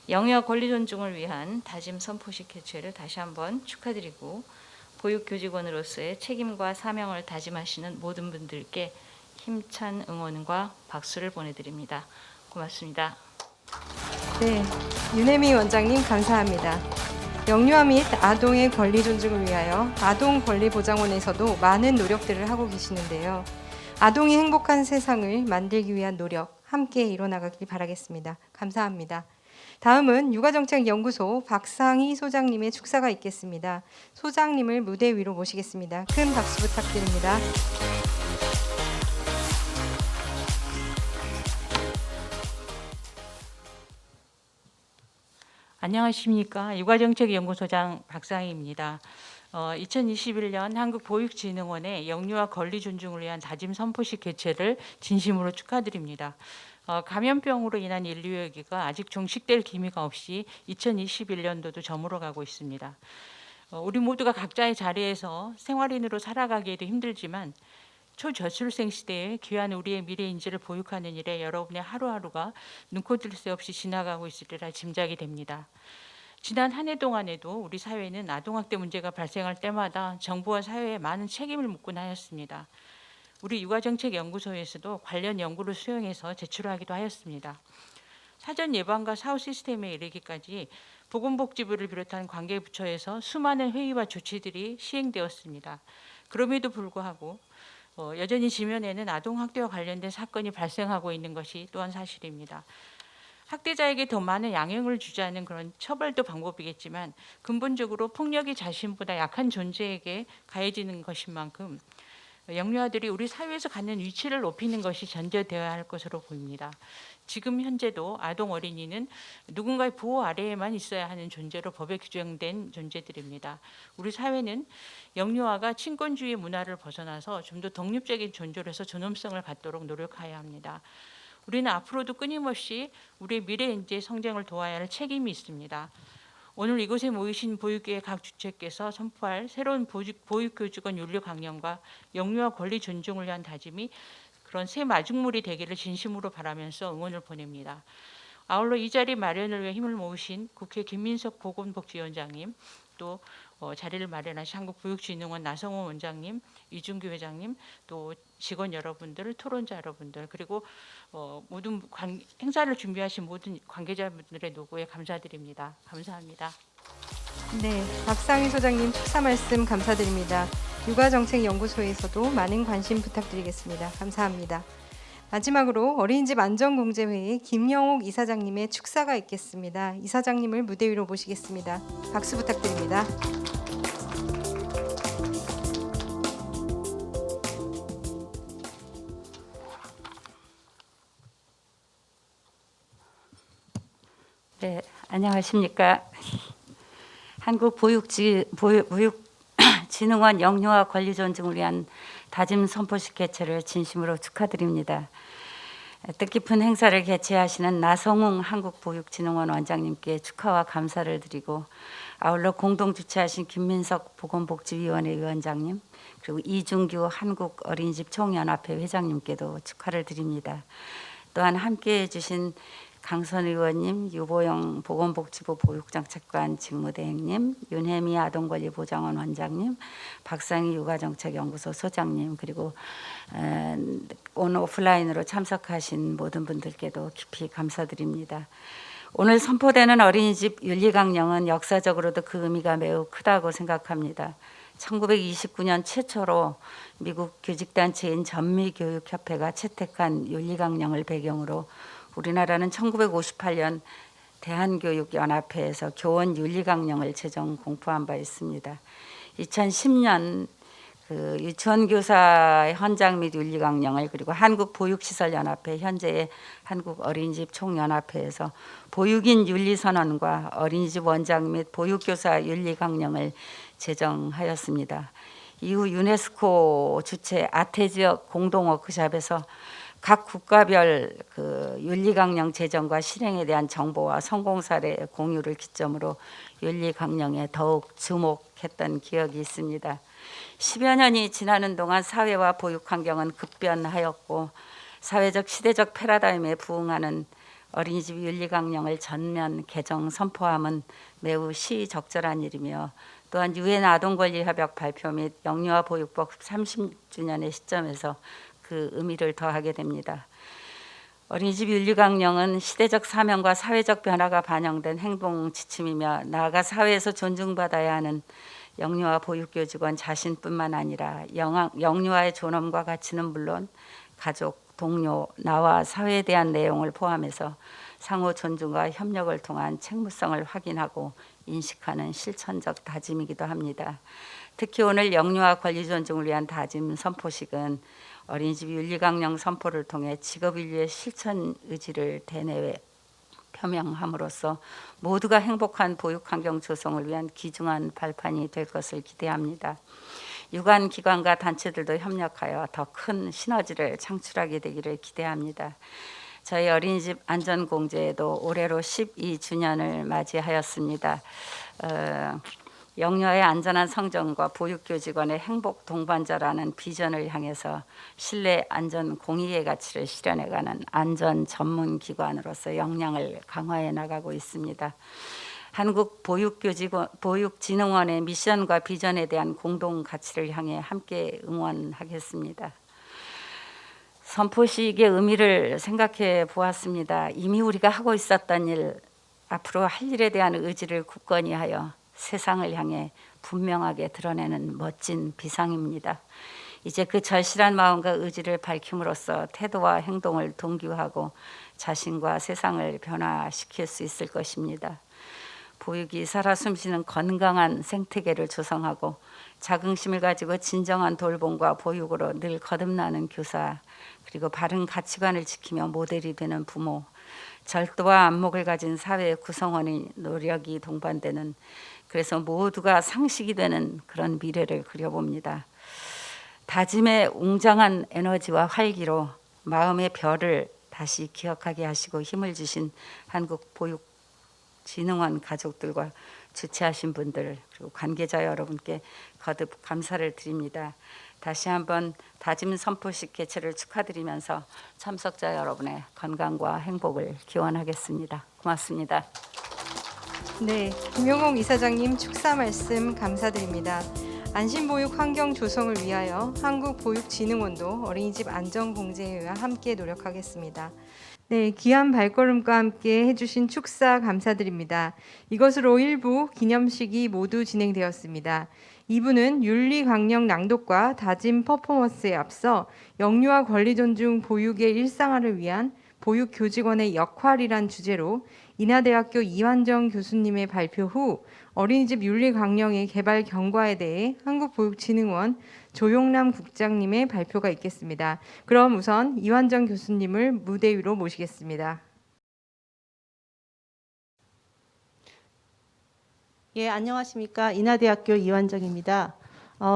영유아 권리 존중을 위한 다짐 선포식 개최를 다시 한번 축하드리고 보육교직원으로서의 책임과 사명을 다짐하시는 모든 분들께 힘찬 응원과 박수를 보내드립니다. 고맙습니다.
네, 윤혜미 원장님 감사합니다. 영유아 및 아동의 권리 존중을 위하여 아동권리보장원에서도 많은 노력들을 하고 계시는데요. 아동이 행복한 세상을 만들기 위한 노력 함께 이뤄나가길 바라겠습니다. 감사합니다. 다음은 육아정책연구소 박상희 소장님의 축사가 있겠습니다. 소장님을 무대 위로 모시겠습니다. 큰 박수 부탁드립니다.
안녕하십니까. 육아정책연구소장 박상희입니다. 2021년 한국보육진흥원의 영유아 권리 존중을 위한 다짐 선포식 개최를 진심으로 축하드립니다. 감염병으로 인한 인류 위기가 아직 종식될 기미가 없이 2021년도도 저물어가고 있습니다. 우리 모두가 각자의 자리에서 생활인으로 살아가기에도 힘들지만 초저출생 시대에 귀한 우리의 미래인지를 보육하는 일에 여러분의 하루하루가 눈코 뜰 새 없이 지나가고 있으리라 짐작이 됩니다. 지난 한 해 동안에도 우리 사회는 아동학대 문제가 발생할 때마다 정부와 사회에 많은 책임을 묻곤 하였습니다. 우리 육아정책연구소에서도 관련 연구를 수행해서 제출하기도 하였습니다. 사전 예방과 사후 시스템에 이르기까지 보건복지부를 비롯한 관계부처에서 수많은 회의와 조치들이 시행되었습니다. 그럼에도 불구하고 여전히 지면에는 아동학대와 관련된 사건이 발생하고 있는 것이 또한 사실입니다. 학대자에게 더 많은 양형을 주자는 그런 처벌도 방법이겠지만 근본적으로 폭력이 자신보다 약한 존재에게 가해지는 것인 만큼 영유아들이 우리 사회에서 갖는 위치를 높이는 것이 전제되어야 할 것으로 보입니다. 지금 현재도 아동 어린이는 누군가의 보호 아래에만 있어야 하는 존재로 법에 규정된 존재들입니다. 우리 사회는 영유아가 친권주의 문화를 벗어나서 좀 더 독립적인 존재로서 존엄성을 갖도록 노력해야 합니다. 우리는 앞으로도 끊임없이 우리의 미래 인재의 성장을 도와야 할 책임이 있습니다. 오늘 이곳에 모이신 보육계의 각 주체께서 선포할 새로운 보육교직원 윤리 강령과 영유아 권리 존중을 위한 다짐이 그런 새 마중물이 되기를 진심으로 바라면서 응원을 보냅니다. 아울러 이 자리 마련을 위해 힘을 모으신 국회 김민석 보건복지위원장님, 또 자리를 마련하신 한국보육진흥원 나성호 원장님, 이준규 회장님, 또 직원 여러분들, 토론자 여러분들, 그리고 모든 행사를 준비하신 모든 관계자분들의 노고에 감사드립니다. 감사합니다.
네, 박상희 소장님 축사 말씀 감사드립니다. 육아정책연구소에서도 많은 관심 부탁드리겠습니다. 감사합니다. 마지막으로 어린이집 안전공제회의 김영옥 이사장님의 축사가 있겠습니다. 이사장님을 무대 위로 모시겠습니다. 박수 부탁드립니다.
네, 안녕하십니까. 한국보육진흥원 영유아 권리 존중을 위한 다짐 선포식 개최를 진심으로 축하드립니다. 뜻깊은 행사를 개최하시는 나성웅 한국보육진흥원 원장님께 축하와 감사를 드리고, 아울러 공동 주최하신 김민석 보건복지위원회 위원장님, 그리고 이중규 한국어린이집 총연합회 회장님께도 축하를 드립니다. 또한 함께해 주신 강선 의원님, 유보영 보건복지부 보육정책관 직무대행님, 윤혜미 아동권리보장원 원장님, 박상희 육아정책연구소 소장님, 그리고 오늘 오프라인으로 참석하신 모든 분들께도 깊이 감사드립니다. 오늘 선포되는 어린이집 윤리강령은 역사적으로도 그 의미가 매우 크다고 생각합니다. 1929년 최초로 미국 교직단체인 전미교육협회가 채택한 윤리강령을 배경으로 우리나라는 1958년 대한교육연합회에서 교원 윤리강령을 제정 공포한 바 있습니다. 2010년 그 유치원교사 현장 및 윤리강령을, 그리고 한국보육시설연합회, 현재의 한국어린이집 총연합회에서 보육인 윤리선언과 어린이집 원장 및 보육교사 윤리강령을 제정하였습니다. 이후 유네스코 주최 아태지역 공동워크숍에서 각 국가별 그 윤리강령 제정과 실행에 대한 정보와 성공 사례 공유를 기점으로 윤리강령에 더욱 주목했던 기억이 있습니다. 10여 년이 지나는 동안 사회와 보육 환경은 급변하였고, 사회적 시대적 패러다임에 부응하는 어린이집 윤리강령을 전면 개정 선포함은 매우 시적절한 일이며, 또한 유엔 아동권리협약 발표 및 영유아 보육법 30주년의 시점에서 그 의미를 더하게 됩니다. 어린이집 윤리강령은 시대적 사명과 사회적 변화가 반영된 행동 지침이며, 나아가 사회에서 존중받아야 하는 영유아 보육교직원 자신뿐만 아니라 영유아의 존엄과 가치는 물론 가족, 동료, 나와 사회에 대한 내용을 포함해서 상호 존중과 협력을 통한 책무성을 확인하고 인식하는 실천적 다짐이기도 합니다. 특히 오늘 영유아 권리 존중을 위한 다짐 선포식은 어린이집 윤리강령 선포를 통해 직업인류의 실천 의지를 대내외 표명함으로써 모두가 행복한 보육환경 조성을 위한 귀중한 발판이 될 것을 기대합니다. 유관 기관과 단체들도 협력하여 더 큰 시너지를 창출하게 되기를 기대합니다. 저희 어린이집 안전공제에도 올해로 12주년을 맞이하였습니다. 영유아의 안전한 성장과 보육교직원의 행복 동반자라는 비전을 향해서 실내 안전 공익의 가치를 실현해가는 안전 전문 기관으로서 역량을 강화해 나가고 있습니다. 한국 보육진흥원의 미션과 비전에 대한 공동 가치를 향해 함께 응원하겠습니다. 선포식의 의미를 생각해 보았습니다. 이미 우리가 하고 있었던 일, 앞으로 할 일에 대한 의지를 굳건히 하여 세상을 향해 분명하게 드러내는 멋진 비상입니다. 이제 그 절실한 마음과 의지를 밝힘으로써 태도와 행동을 동기화하고 자신과 세상을 변화시킬 수 있을 것입니다. 보육이 살아 숨쉬는 건강한 생태계를 조성하고 자긍심을 가지고 진정한 돌봄과 보육으로 늘 거듭나는 교사, 그리고 바른 가치관을 지키며 모델이 되는 부모, 절도와 안목을 가진 사회 구성원의 노력이 동반되는, 그래서 모두가 상식이 되는 그런 미래를 그려봅니다. 다짐의 웅장한 에너지와 활기로 마음의 별을 다시 기억하게 하시고 힘을 주신 한국보육진흥원 가족들과 주최하신 분들, 그리고 관계자 여러분께 거듭 감사를 드립니다. 다시 한번 다짐 선포식 개최를 축하드리면서 참석자 여러분의 건강과 행복을 기원하겠습니다. 고맙습니다.
네, 김용옥 이사장님 축사 말씀 감사드립니다. 안심보육 환경 조성을 위하여 한국보육진흥원도 어린이집 안전공제회와 함께 노력하겠습니다. 네, 귀한 발걸음과 함께 해주신 축사 감사드립니다. 이것으로 1부 기념식이 모두 진행되었습니다. 2부는 윤리강령 낭독과 다짐 퍼포먼스에 앞서 영유아 권리 존중 보육의 일상화를 위한 보육교직원의 역할이란 주제로 인하대학교 이완정 교수님의 발표 후 어린이집 윤리강령의 개발 경과에 대해 한국보육진흥원 조용남 국장님의 발표가 있겠습니다. 그럼 우선 이완정 교수님을 무대 위로 모시겠습니다.
예, 안녕하십니까. 인하대학교 이완정입니다.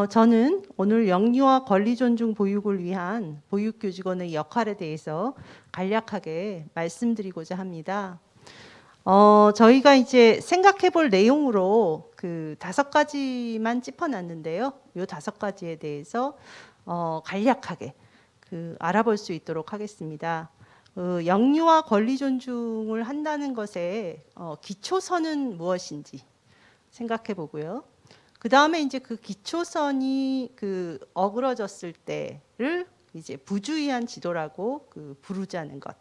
저는 오늘 영유아 권리 존중 보육을 위한 보육교직원의 역할에 대해서 간략하게 말씀드리고자 합니다. 저희가 이제 생각해 볼 내용으로 그 5가지만 짚어놨는데요. 이 5가지에 대해서 간략하게 알아볼 수 있도록 하겠습니다. 영유아 권리 존중을 한다는 것의 기초선은 무엇인지 생각해 보고요. 그 다음에 이제 그 기초선이 어그러졌을 때를 이제 부주의한 지도라고 부르자는 것.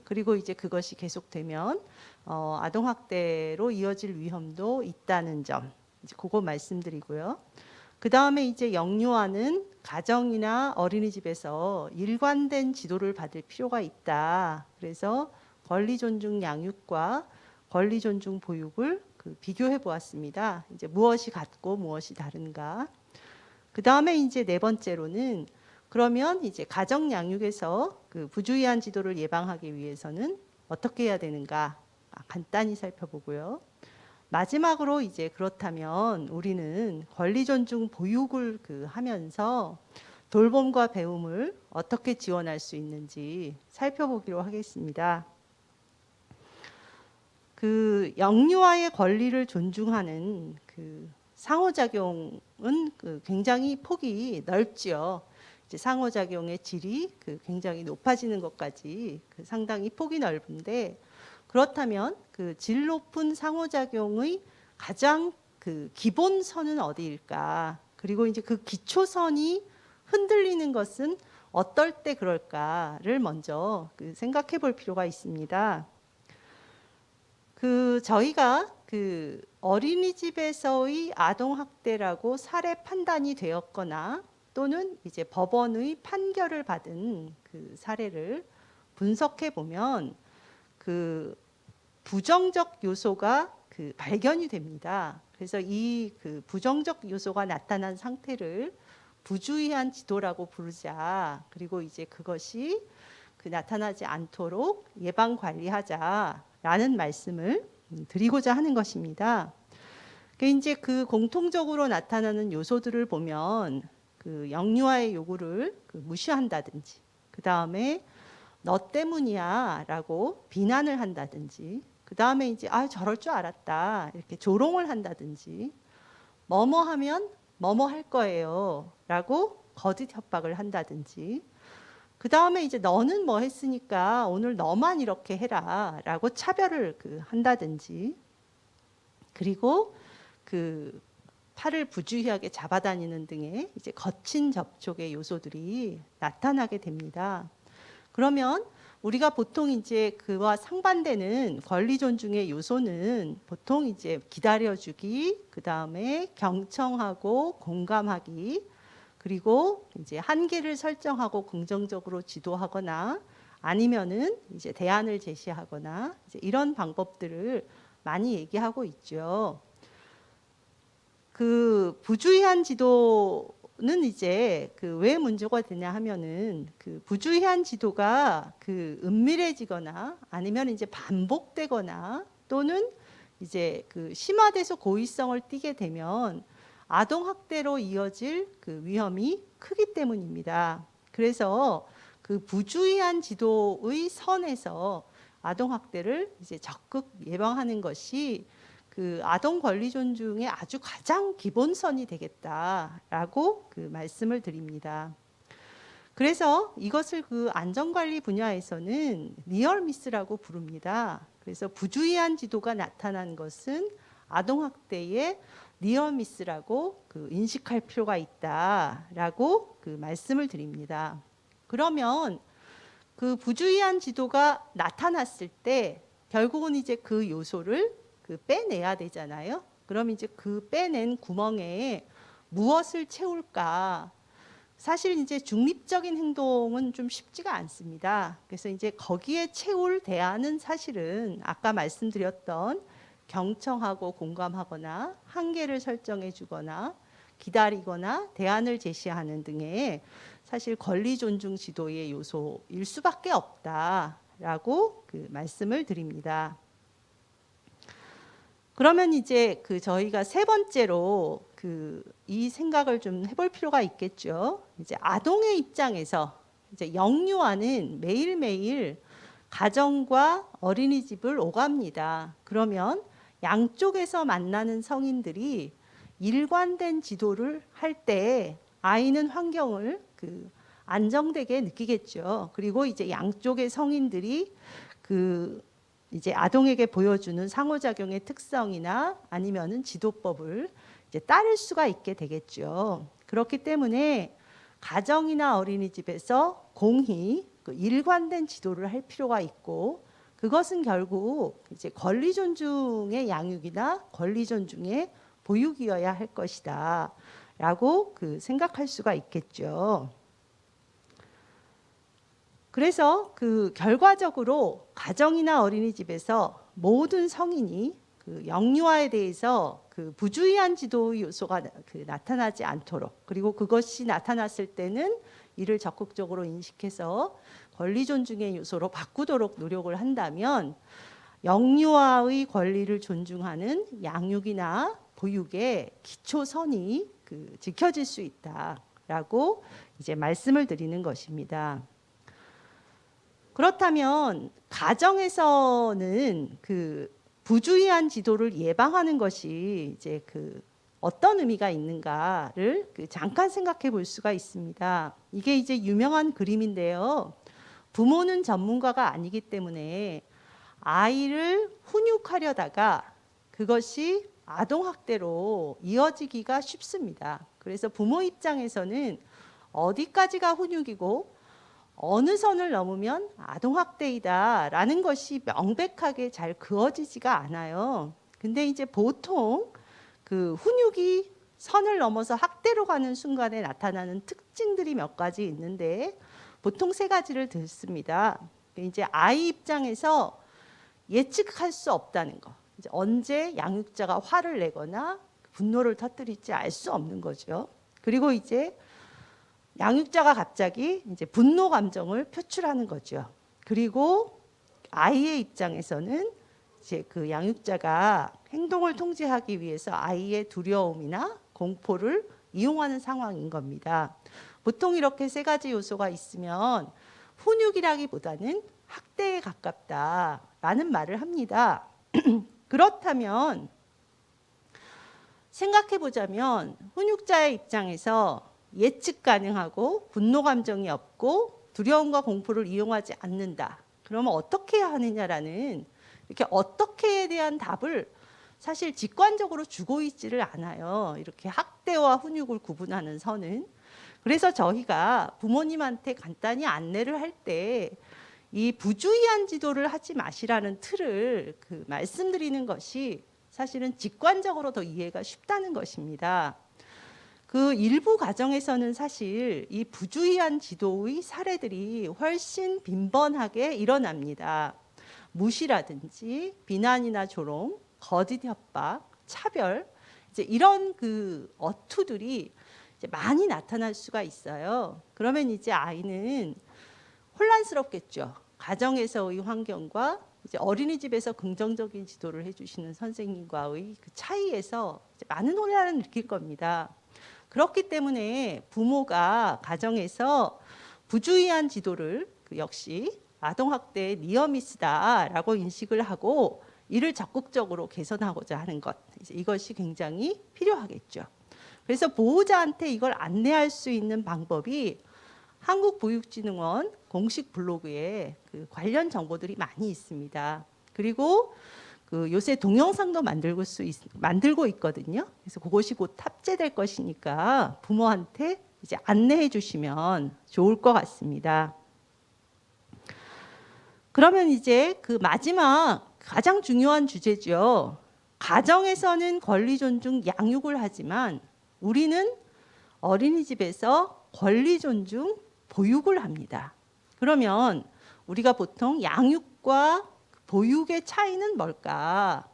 그리고 이제 그것이 계속되면 아동학대로 이어질 위험도 있다는 점. 이제 그거 말씀드리고요. 그 다음에 이제 영유아는 가정이나 어린이집에서 일관된 지도를 받을 필요가 있다. 그래서 권리 존중 양육과 권리 존중 보육을 비교해 보았습니다. 이제 무엇이 같고 무엇이 다른가. 그 다음에 이제 4번째로는 그러면 이제 가정 양육에서 부주의한 지도를 예방하기 위해서는 어떻게 해야 되는가 간단히 살펴보고요. 마지막으로 이제 그렇다면 우리는 권리 존중 보육을 하면서 돌봄과 배움을 어떻게 지원할 수 있는지 살펴보기로 하겠습니다. 영유아의 권리를 존중하는 상호작용은 굉장히 폭이 넓지요. 이제 상호작용의 질이 굉장히 높아지는 것까지 상당히 폭이 넓은데, 그렇다면 질 높은 상호작용의 가장 기본선은 어디일까? 그리고 이제 그 기초선이 흔들리는 것은 어떨 때 그럴까를 먼저 생각해 볼 필요가 있습니다. 저희가 어린이집에서의 아동학대라고 사례 판단이 되었거나 또는 이제 법원의 판결을 받은 사례를 분석해 보면 부정적 요소가 발견이 됩니다. 그래서 이 부정적 요소가 나타난 상태를 부주의한 지도라고 부르자. 그리고 이제 그것이 나타나지 않도록 예방 관리하자라는 말씀을 드리고자 하는 것입니다. 이제 공통적으로 나타나는 요소들을 보면 영유아의 요구를 무시한다든지, 그 다음에 너 때문이야라고 비난을 한다든지, 그 다음에 이제 저럴 줄 알았다 이렇게 조롱을 한다든지, 뭐뭐 하면 뭐뭐 할 거예요라고 거짓 협박을 한다든지, 그 다음에 이제 너는 뭐 했으니까 오늘 너만 이렇게 해라라고 차별을 한다든지, 그리고 팔을 부주의하게 잡아다니는 등의 이제 거친 접촉의 요소들이 나타나게 됩니다. 그러면 우리가 보통 이제 그와 상반되는 권리 존중의 요소는 보통 이제 기다려주기, 그 다음에 경청하고 공감하기, 그리고 이제 한계를 설정하고 긍정적으로 지도하거나 아니면은 이제 대안을 제시하거나 이제 이런 방법들을 많이 얘기하고 있죠. 부주의한 지도는 이제 왜 문제가 되냐 하면은 부주의한 지도가 은밀해지거나 아니면 이제 반복되거나 또는 이제 심화돼서 고의성을 띠게 되면 아동학대로 이어질 위험이 크기 때문입니다. 그래서 부주의한 지도의 선에서 아동학대를 이제 적극 예방하는 것이 아동 권리 존중의 아주 가장 기본선이 되겠다라고 말씀을 드립니다. 그래서 이것을 안전관리 분야에서는 니얼미스라고 부릅니다. 그래서 부주의한 지도가 나타난 것은 아동학대의 니어미스라고 인식할 필요가 있다라고 말씀을 드립니다. 그러면 부주의한 지도가 나타났을 때 결국은 이제 그 요소를 빼내야 되잖아요. 그럼 이제 빼낸 구멍에 무엇을 채울까? 사실 이제 중립적인 행동은 좀 쉽지가 않습니다. 그래서 이제 거기에 채울 대안은 사실은 아까 말씀드렸던 경청하고 공감하거나 한계를 설정해 주거나 기다리거나 대안을 제시하는 등의 사실 권리 존중 지도의 요소일 수밖에 없다라고 말씀을 드립니다. 그러면 이제 저희가 세 번째로 이 생각을 좀 해볼 필요가 있겠죠. 이제 아동의 입장에서 이제 영유아는 매일매일 가정과 어린이집을 오갑니다. 그러면 양쪽에서 만나는 성인들이 일관된 지도를 할 때 아이는 환경을 안정되게 느끼겠죠. 그리고 이제 양쪽의 성인들이 이제 아동에게 보여주는 상호작용의 특성이나 아니면은 지도법을 이제 따를 수가 있게 되겠죠. 그렇기 때문에 가정이나 어린이집에서 공히 일관된 지도를 할 필요가 있고, 그것은 결국 이제 권리 존중의 양육이나 권리 존중의 보육이어야 할 것이다라고 생각할 수가 있겠죠. 그래서 결과적으로 가정이나 어린이집에서 모든 성인이 영유아에 대해서 부주의한 지도 요소가 나타나지 않도록, 그리고 그것이 나타났을 때는 이를 적극적으로 인식해서 권리 존중의 요소로 바꾸도록 노력을 한다면 영유아의 권리를 존중하는 양육이나 보육의 기초선이 지켜질 수 있다라고 이제 말씀을 드리는 것입니다. 그렇다면 가정에서는 부주의한 지도를 예방하는 것이 이제 어떤 의미가 있는가를 잠깐 생각해 볼 수가 있습니다. 이게 이제 유명한 그림인데요. 부모는 전문가가 아니기 때문에 아이를 훈육하려다가 그것이 아동학대로 이어지기가 쉽습니다. 그래서 부모 입장에서는 어디까지가 훈육이고 어느 선을 넘으면 아동학대이다라는 것이 명백하게 잘 그어지지가 않아요. 근데 이제 보통 훈육이 선을 넘어서 학대로 가는 순간에 나타나는 특징들이 몇 가지 있는데 보통 세 가지를 듣습니다. 이제 아이 입장에서 예측할 수 없다는 거. 이제 언제 양육자가 화를 내거나 분노를 터뜨릴지 알 수 없는 거죠. 그리고 이제 양육자가 갑자기 이제 분노 감정을 표출하는 거죠. 그리고 아이의 입장에서는 이제 양육자가 행동을 통제하기 위해서 아이의 두려움이나 공포를 이용하는 상황인 겁니다. 보통 이렇게 세 가지 요소가 있으면 훈육이라기보다는 학대에 가깝다라는 말을 합니다. 그렇다면 생각해 보자면 훈육자의 입장에서 예측 가능하고 분노 감정이 없고 두려움과 공포를 이용하지 않는다. 그러면 어떻게 해야 하느냐라는 이렇게 어떻게에 대한 답을 사실 직관적으로 주고 있지를 않아요. 이렇게 학대와 훈육을 구분하는 선은. 그래서 저희가 부모님한테 간단히 안내를 할 때 이 부주의한 지도를 하지 마시라는 틀을 말씀드리는 것이 사실은 직관적으로 더 이해가 쉽다는 것입니다. 일부 가정에서는 사실 이 부주의한 지도의 사례들이 훨씬 빈번하게 일어납니다. 무시라든지 비난이나 조롱, 거짓 협박, 차별, 이제 이런 어투들이 이제 많이 나타날 수가 있어요. 그러면 이제 아이는 혼란스럽겠죠. 가정에서의 환경과 이제 어린이집에서 긍정적인 지도를 해주시는 선생님과의 차이에서 이제 많은 혼란을 느낄 겁니다. 그렇기 때문에 부모가 가정에서 부주의한 지도를 역시 아동학대의 니어미스다라고 인식을 하고 이를 적극적으로 개선하고자 하는 것, 이것이 굉장히 필요하겠죠. 그래서 보호자한테 이걸 안내할 수 있는 방법이 한국보육진흥원 공식 블로그에 관련 정보들이 많이 있습니다. 그리고 요새 동영상도 만들고 있거든요. 그래서 그것이 곧 탑재될 것이니까 부모한테 이제 안내해 주시면 좋을 것 같습니다. 그러면 이제 마지막 가장 중요한 주제죠. 가정에서는 권리 존중 양육을 하지만 우리는 어린이집에서 권리 존중 보육을 합니다. 그러면 우리가 보통 양육과 보육의 차이는 뭘까?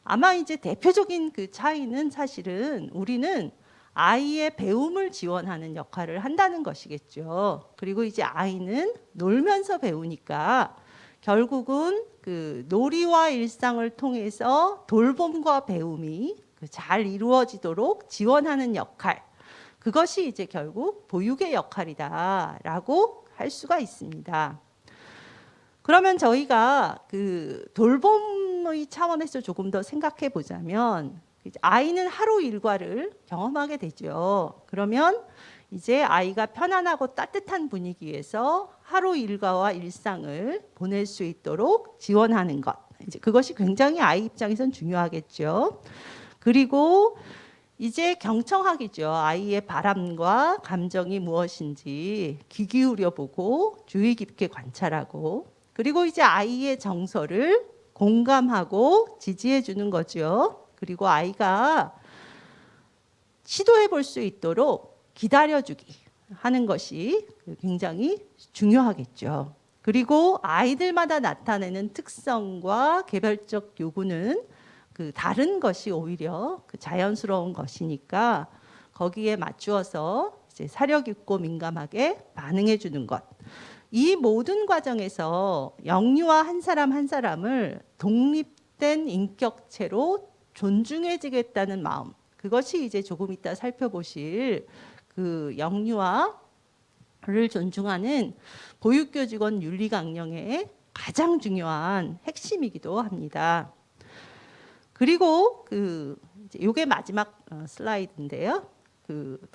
아마 이제 대표적인 차이는 사실은 우리는 아이의 배움을 지원하는 역할을 한다는 것이겠죠. 그리고 이제 아이는 놀면서 배우니까 결국은 그 놀이와 일상을 통해서 돌봄과 배움이 잘 이루어지도록 지원하는 역할, 그것이 이제 결국 보육의 역할이다라고 할 수가 있습니다. 그러면 저희가 그 돌봄의 차원에서 조금 더 생각해 보자면, 아이는 하루 일과를 경험하게 되죠. 그러면 이제 아이가 편안하고 따뜻한 분위기에서 하루 일과와 일상을 보낼 수 있도록 지원하는 것, 이제 그것이 굉장히 아이 입장에선 중요하겠죠. 그리고 이제 경청하기죠. 아이의 바람과 감정이 무엇인지 귀 기울여 보고 주의 깊게 관찰하고, 그리고 이제 아이의 정서를 공감하고 지지해 주는 거죠. 그리고 아이가 시도해 볼 수 있도록 기다려주기 하는 것이 굉장히 중요하겠죠. 그리고 아이들마다 나타내는 특성과 개별적 요구는 그 다른 것이 오히려 그 자연스러운 것이니까 거기에 맞추어서 이제 사려 깊고 민감하게 반응해 주는 것. 이 모든 과정에서 영유아 한 사람 한 사람을 독립된 인격체로 존중해지겠다는 마음, 그것이 이제 조금 이따 살펴보실 그 영유아를 존중하는 보육교직원 윤리강령의 가장 중요한 핵심이기도 합니다. 그리고 요게 마지막 슬라이드인데요.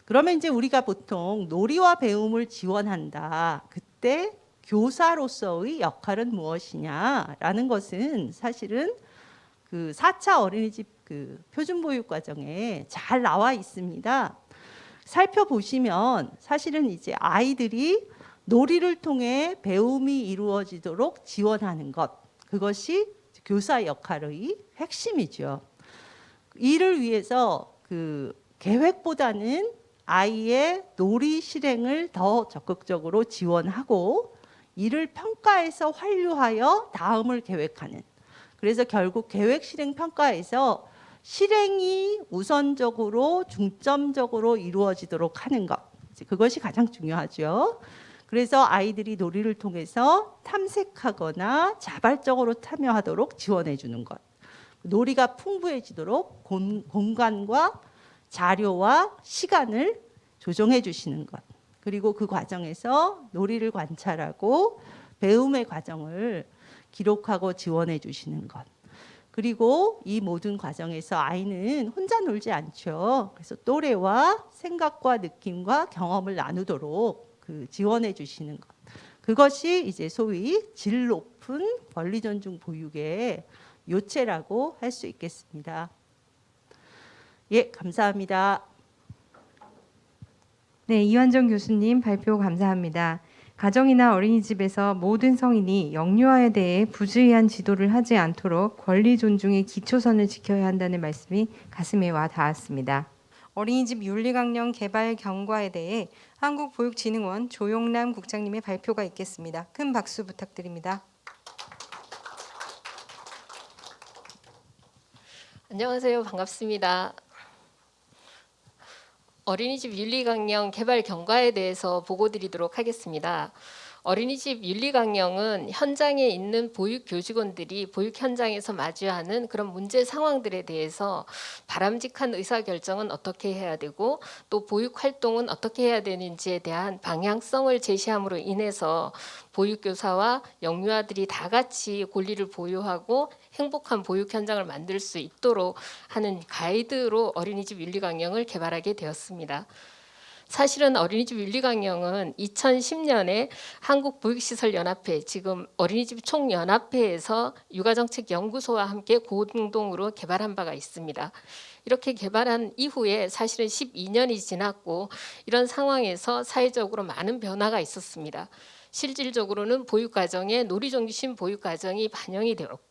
그러면 이제 우리가 보통 놀이와 배움을 지원한다. 그때 교사로서의 역할은 무엇이냐라는 것은 사실은 그 4차 어린이집 그 표준보육 과정에 잘 나와 있습니다. 살펴보시면 사실은 이제 아이들이 놀이를 통해 배움이 이루어지도록 지원하는 것, 그것이 교사 역할의 핵심이죠. 이를 위해서 그 계획보다는 아이의 놀이 실행을 더 적극적으로 지원하고 이를 평가해서 환류하여 다음을 계획하는, 그래서 결국 계획 실행 평가에서 실행이 우선적으로 중점적으로 이루어지도록 하는 것, 그것이 가장 중요하죠. 그래서 아이들이 놀이를 통해서 탐색하거나 자발적으로 참여하도록 지원해 주는 것, 놀이가 풍부해지도록 공간과 자료와 시간을 조정해 주시는 것, 그리고 그 과정에서 놀이를 관찰하고 배움의 과정을 기록하고 지원해 주시는 것, 그리고 이 모든 과정에서 아이는 혼자 놀지 않죠. 그래서 또래와 생각과 느낌과 경험을 나누도록 지원해 주시는 것, 그것이 이제 소위 질 높은 권리 존중 보육의 요체라고 할 수 있겠습니다. 예, 감사합니다.
네, 이완정 교수님 발표 감사합니다. 가정이나 어린이집에서 모든 성인이 영유아에 대해 부주의한 지도를 하지 않도록 권리 존중의 기초선을 지켜야 한다는 말씀이 가슴에 와 닿았습니다. 어린이집 윤리강령 개발 경과에 대해 한국보육진흥원 조용남 국장님의 발표가 있겠습니다. 큰 박수 부탁드립니다.
안녕하세요. 반갑습니다. 어린이집 윤리강령 개발 경과에 대해서 보고드리도록 하겠습니다. 어린이집 윤리강령은 현장에 있는 보육교직원들이 보육 현장에서 마주하는 그런 문제 상황들에 대해서 바람직한 의사결정은 어떻게 해야 되고 또 보육활동은 어떻게 해야 되는지에 대한 방향성을 제시함으로 인해서 보육교사와 영유아들이 다 같이 권리를 보유하고 행복한 보육 현장을 만들 수 있도록 하는 가이드로 어린이집 윤리강령을 개발하게 되었습니다. 사실은 어린이집 윤리강령은 2010년에 한국보육시설연합회, 지금 어린이집 총연합회에서 육아정책연구소와 함께 공동으로 개발한 바가 있습니다. 이렇게 개발한 이후에 사실은 12년이 지났고 이런 상황에서 사회적으로 많은 변화가 있었습니다. 실질적으로는 보육과정에 놀이중심 보육과정이 반영이 되었고,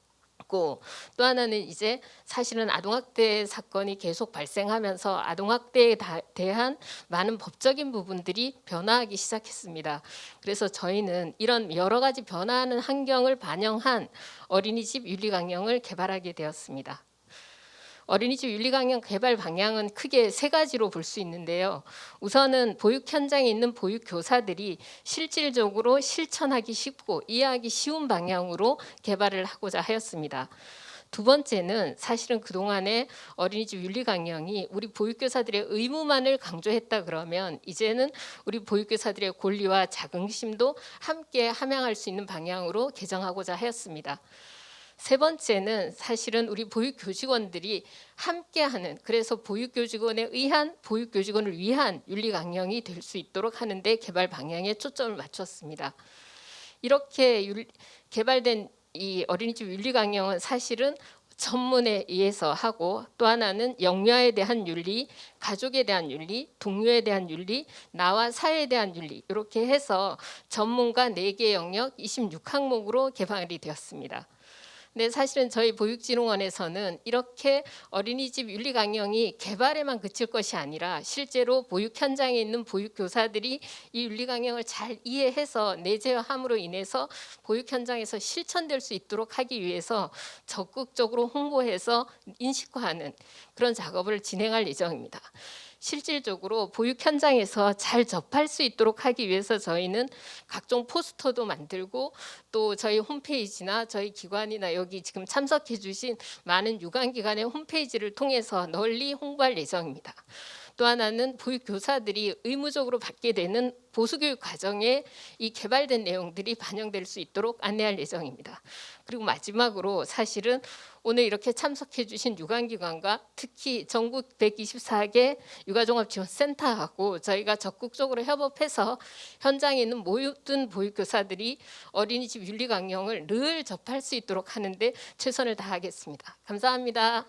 또 하나는 이제 사실은 아동학대 사건이 계속 발생하면서 아동학대에 대한 많은 법적인 부분들이 변화하기 시작했습니다. 그래서 저희는 이런 여러 가지 변화하는 환경을 반영한 어린이집 윤리강령을 개발하게 되었습니다. 어린이집 윤리강령 개발 방향은 크게 세 가지로 볼 수 있는데요. 우선은 보육 현장에 있는 보육 교사들이 실질적으로 실천하기 쉽고 이해하기 쉬운 방향으로 개발을 하고자 하였습니다. 두 번째는 사실은 그동안에 어린이집 윤리강령이 우리 보육교사들의 의무만을 강조했다 그러면 이제는 우리 보육교사들의 권리와 자긍심도 함께 함양할 수 있는 방향으로 개정하고자 하였습니다. 세 번째는 사실은 우리 보육교직원들이 함께하는, 그래서 보육교직원에 의한 보육교직원을 위한 윤리강령이 될 수 있도록 하는데 개발 방향에 초점을 맞췄습니다. 이렇게 개발된 이 어린이집 윤리강령은 사실은 전문에 의해서 하고, 또 하나는 영유아에 대한 윤리, 가족에 대한 윤리, 동료에 대한 윤리, 나와 사회에 대한 윤리, 이렇게 해서 전문가 4개 영역 26항목으로 개발이 되었습니다. 근데 사실은 저희 보육진흥원에서는 이렇게 어린이집 윤리강령이 개발에만 그칠 것이 아니라 실제로 보육 현장에 있는 보육교사들이 이 윤리강령을 잘 이해해서 내재함으로 인해서 보육 현장에서 실천될 수 있도록 하기 위해서 적극적으로 홍보해서 인식화하는 그런 작업을 진행할 예정입니다. 실질적으로 보육 현장에서 잘 접할 수 있도록 하기 위해서 저희는 각종 포스터도 만들고 또 저희 홈페이지나 저희 기관이나 여기 지금 참석해 주신 많은 유관기관의 홈페이지를 통해서 널리 홍보할 예정입니다. 또 하나는 보육교사들이 의무적으로 받게 되는 보수교육 과정에 이 개발된 내용들이 반영될 수 있도록 안내할 예정입니다. 그리고 마지막으로 사실은 오늘 이렇게 참석해 주신 유관기관과 특히 전국 124개 육아종합지원센터하고 저희가 적극적으로 협업해서 현장에 있는 모든 보육교사들이 어린이집 윤리강령을 늘 접할 수 있도록 하는데 최선을 다하겠습니다. 감사합니다.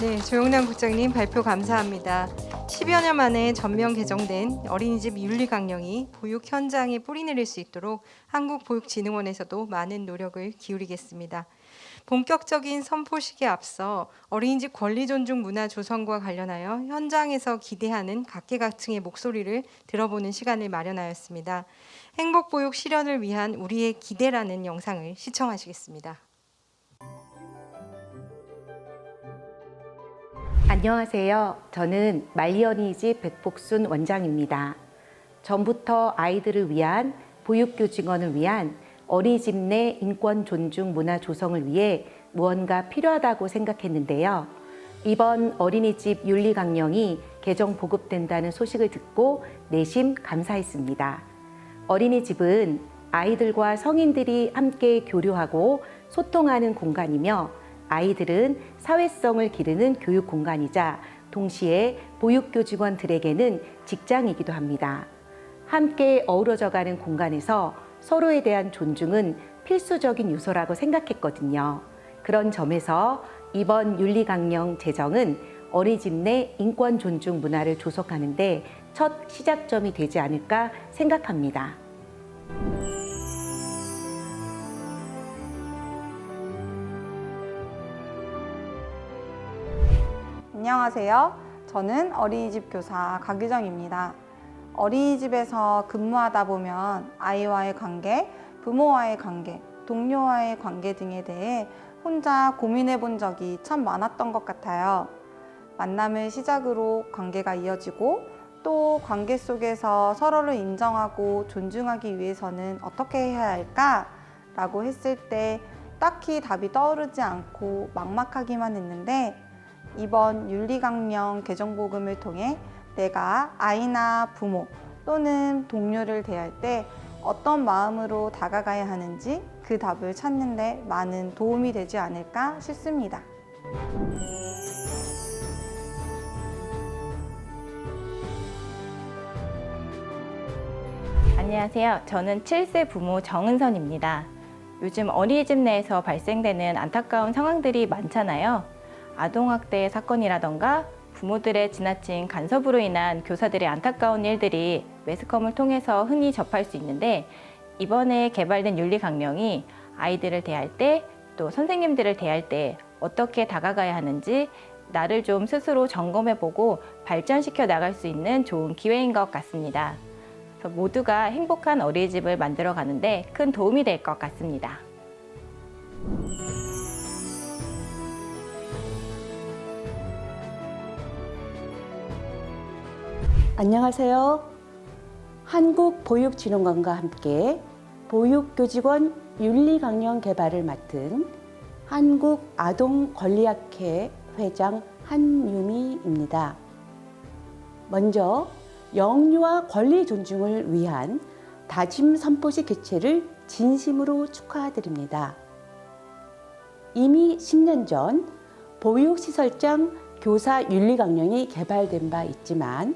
네, 조영남 국장님 발표 감사합니다. 10여 년 만에 전면 개정된 어린이집 윤리강령이 보육 현장에 뿌리 내릴 수 있도록 한국보육진흥원에서도 많은 노력을 기울이겠습니다. 본격적인 선포식에 앞서 어린이집 권리 존중 문화 조성과 관련하여 현장에서 기대하는 각계각층의 목소리를 들어보는 시간을 마련하였습니다. 행복보육 실현을 위한 우리의 기대라는 영상을 시청하시겠습니다.
안녕하세요. 저는 말리어린이집 백복순 원장입니다. 전부터 아이들을 위한 보육교직원을 위한 어린이집 내 인권 존중 문화 조성을 위해 무언가 필요하다고 생각했는데요. 이번 어린이집 윤리강령이 개정 보급된다는 소식을 듣고 내심 감사했습니다. 어린이집은 아이들과 성인들이 함께 교류하고 소통하는 공간이며 아이들은 사회성을 기르는 교육 공간이자 동시에 보육교직원들에게는 직장이기도 합니다. 함께 어우러져가는 공간에서 서로에 대한 존중은 필수적인 요소라고 생각했거든요. 그런 점에서 이번 윤리강령 제정은 어린이집 내 인권 존중 문화를 조성하는 데 첫 시작점이 되지 않을까 생각합니다.
안녕하세요. 저는 어린이집 교사 강규정입니다. 어린이집에서 근무하다 보면 아이와의 관계, 부모와의 관계, 동료와의 관계 등에 대해 혼자 고민해 본 적이 참 많았던 것 같아요. 만남을 시작으로 관계가 이어지고 또 관계 속에서 서로를 인정하고 존중하기 위해서는 어떻게 해야 할까? 라고 했을 때 딱히 답이 떠오르지 않고 막막하기만 했는데 이번 윤리강령 개정보금을 통해 내가 아이나 부모 또는 동료를 대할 때 어떤 마음으로 다가가야 하는지 그 답을 찾는 데 많은 도움이 되지 않을까 싶습니다.
안녕하세요. 저는 7세 부모 정은선입니다. 요즘 어린이집 내에서 발생되는 안타까운 상황들이 많잖아요. 아동학대 사건이라던가 부모들의 지나친 간섭으로 인한 교사들의 안타까운 일들이 매스컴을 통해서 흔히 접할 수 있는데 이번에 개발된 윤리강령이 아이들을 대할 때 또 선생님들을 대할 때 어떻게 다가가야 하는지 나를 좀 스스로 점검해보고 발전시켜 나갈 수 있는 좋은 기회인 것 같습니다. 그래서 모두가 행복한 어린이집을 만들어 가는데 큰 도움이 될 것 같습니다.
안녕하세요. 한국보육진흥원과 함께 보육교직원 윤리강령 개발을 맡은 한국아동권리학회 회장 한유미입니다. 먼저 영유아 권리 존중을 위한 다짐 선포식 개최를 진심으로 축하드립니다. 이미 10년 전 보육시설장 교사 윤리강령이 개발된 바 있지만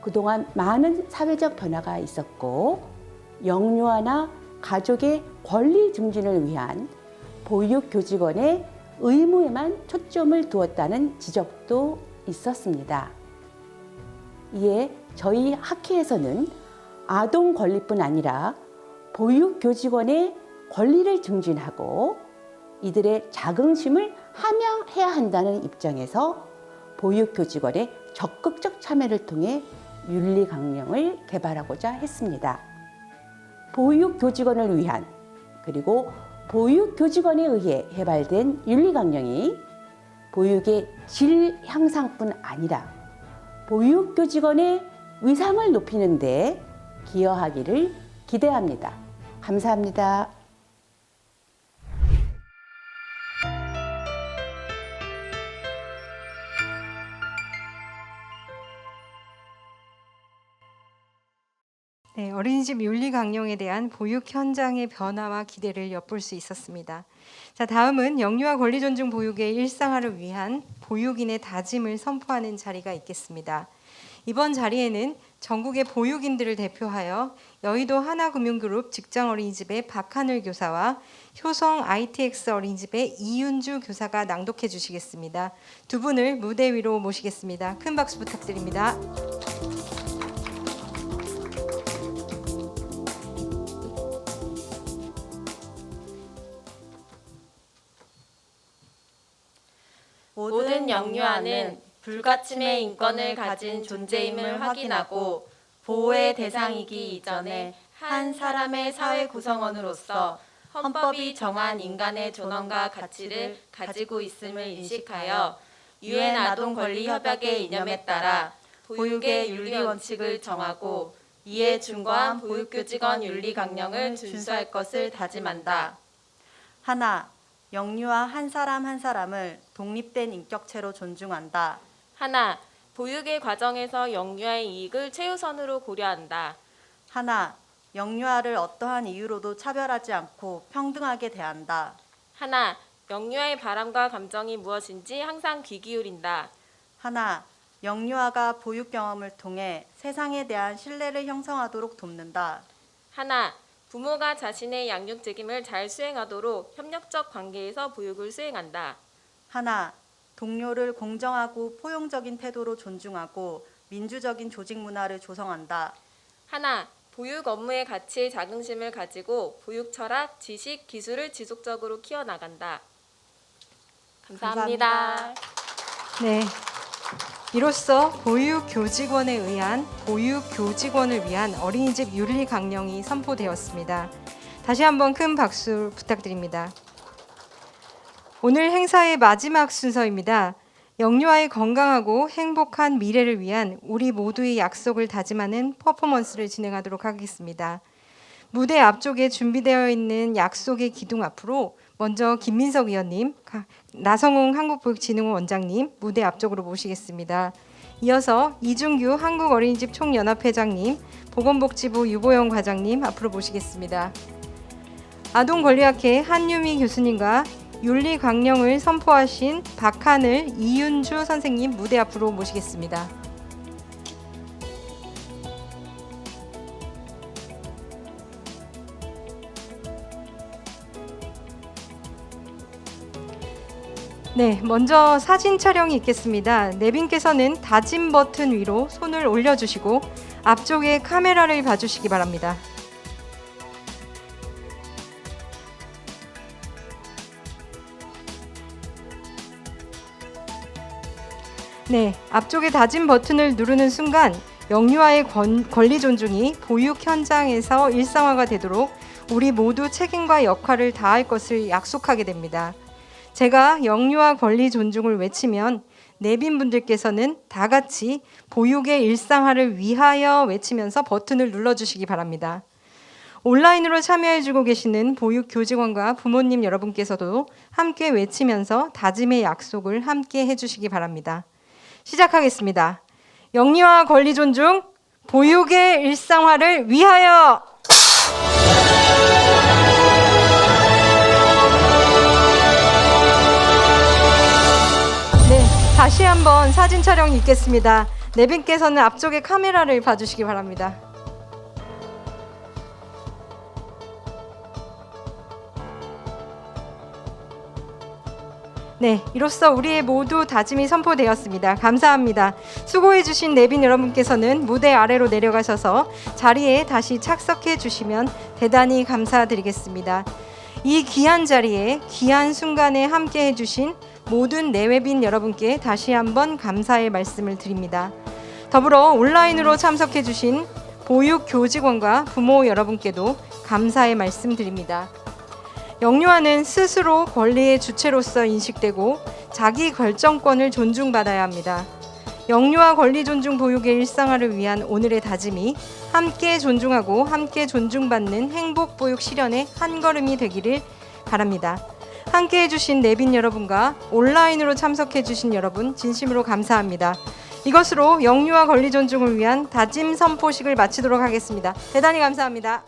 그동안 많은 사회적 변화가 있었고 영유아나 가족의 권리 증진을 위한 보육교직원의 의무에만 초점을 두었다는 지적도 있었습니다. 이에 저희 학회에서는 아동 권리뿐 아니라 보육교직원의 권리를 증진하고 이들의 자긍심을 함양해야 한다는 입장에서 보육교직원의 적극적 참여를 통해 윤리강령을 개발하고자 했습니다. 보육교직원을 위한 그리고 보육교직원에 의해 개발된 윤리강령이 보육의 질 향상뿐 아니라 보육교직원의 위상을 높이는 데 기여하기를 기대합니다. 감사합니다.
네, 어린이집 윤리강령에 대한 보육 현장의 변화와 기대를 엿볼 수 있었습니다. 자, 다음은 영유아 권리 존중 보육의 일상화를 위한 보육인의 다짐을 선포하는 자리가 있겠습니다. 이번 자리에는 전국의 보육인들을 대표하여 여의도 하나금융그룹 직장어린이집의 박하늘 교사와 효성 ITX 어린이집의 이윤주 교사가 낭독해 주시겠습니다. 두 분을 무대 위로 모시겠습니다. 큰 박수 부탁드립니다.
모든 영유아는 불가침의 인권을 가진 존재임을 확인하고 보호의 대상이기 이전에 한 사람의 사회 구성원으로서 헌법이 정한 인간의 존엄과 가치를 가지고 있음을 인식하여 유엔 아동권리협약의 이념에 따라 보육의 윤리 원칙을 정하고 이에 준거한 보육교직원 윤리강령을 준수할 것을 다짐한다.
하나, 영유아 한 사람 한 사람을 독립된 인격체로 존중한다.
하나, 보육의 과정에서 영유아의 이익을 최우선으로 고려한다.
하나, 영유아를 어떠한 이유로도 차별하지 않고 평등하게 대한다.
하나, 영유아의 바람과 감정이 무엇인지 항상 귀 기울인다.
하나, 영유아가 보육 경험을 통해 세상에 대한 신뢰를 형성하도록 돕는다.
하나, 부모가 자신의 양육 책임을 잘 수행하도록 협력적 관계에서 보육을 수행한다.
하나, 동료를 공정하고 포용적인 태도로 존중하고 민주적인 조직 문화를 조성한다.
하나, 보육 업무의 가치에 자긍심을 가지고 보육 철학, 지식, 기술을 지속적으로 키워나간다. 감사합니다.
네, 이로써 보육교직원에 의한 보육교직원을 위한 어린이집 윤리강령이 선포되었습니다. 다시 한번 큰 박수 부탁드립니다. 오늘 행사의 마지막 순서입니다. 영유아의 건강하고 행복한 미래를 위한 우리 모두의 약속을 다짐하는 퍼포먼스를 진행하도록 하겠습니다. 무대 앞쪽에 준비되어 있는 약속의 기둥 앞으로 먼저 김민석 위원님, 나성웅 한국보육진흥원 원장님 무대 앞쪽으로 모시겠습니다. 이어서 이준규 한국어린이집 총연합회장님, 보건복지부 유보영 과장님 앞으로 모시겠습니다. 아동권리학회 한유미 교수님과 윤리강령을 선포하신 박하늘, 이윤주 선생님 무대 앞으로 모시겠습니다. 네, 먼저 사진 촬영이 있겠습니다. 내빈께서는 다짐 버튼 위로 손을 올려주시고 앞쪽에 카메라를 봐주시기 바랍니다. 네, 앞쪽에 다짐 버튼을 누르는 순간 영유아의 권리 존중이 보육 현장에서 일상화가 되도록 우리 모두 책임과 역할을 다할 것을 약속하게 됩니다. 제가 영유아 권리 존중을 외치면 내빈분들께서는 다 같이 보육의 일상화를 위하여 외치면서 버튼을 눌러주시기 바랍니다. 온라인으로 참여해주고 계시는 보육 교직원과 부모님 여러분께서도 함께 외치면서 다짐의 약속을 함께 해주시기 바랍니다. 시작하겠습니다. 영리와 권리 존중, 보육의 일상화를 위하여! 네, 다시 한번 사진 촬영이 있겠습니다. 내빈께서는 앞쪽에 카메라를 봐주시기 바랍니다. 네, 이로써 우리의 모두 다짐이 선포되었습니다. 감사합니다. 수고해주신 내빈 여러분께서는 무대 아래로 내려가셔서 자리에 다시 착석해 주시면 대단히 감사드리겠습니다. 이 귀한 자리에 귀한 순간에 함께 해주신 모든 내외빈 여러분께 다시 한번 감사의 말씀을 드립니다. 더불어 온라인으로 참석해 주신 보육 교직원과 부모 여러분께도 감사의 말씀 드립니다. 영유아는 스스로 권리의 주체로서 인식되고 자기 결정권을 존중받아야 합니다. 영유아 권리 존중 보육의 일상화를 위한 오늘의 다짐이 함께 존중하고 함께 존중받는 행복 보육 실현의 한 걸음이 되기를 바랍니다. 함께 해주신 내빈 여러분과 온라인으로 참석해 주신 여러분 진심으로 감사합니다. 이것으로 영유아 권리 존중을 위한 다짐 선포식을 마치도록 하겠습니다. 대단히 감사합니다.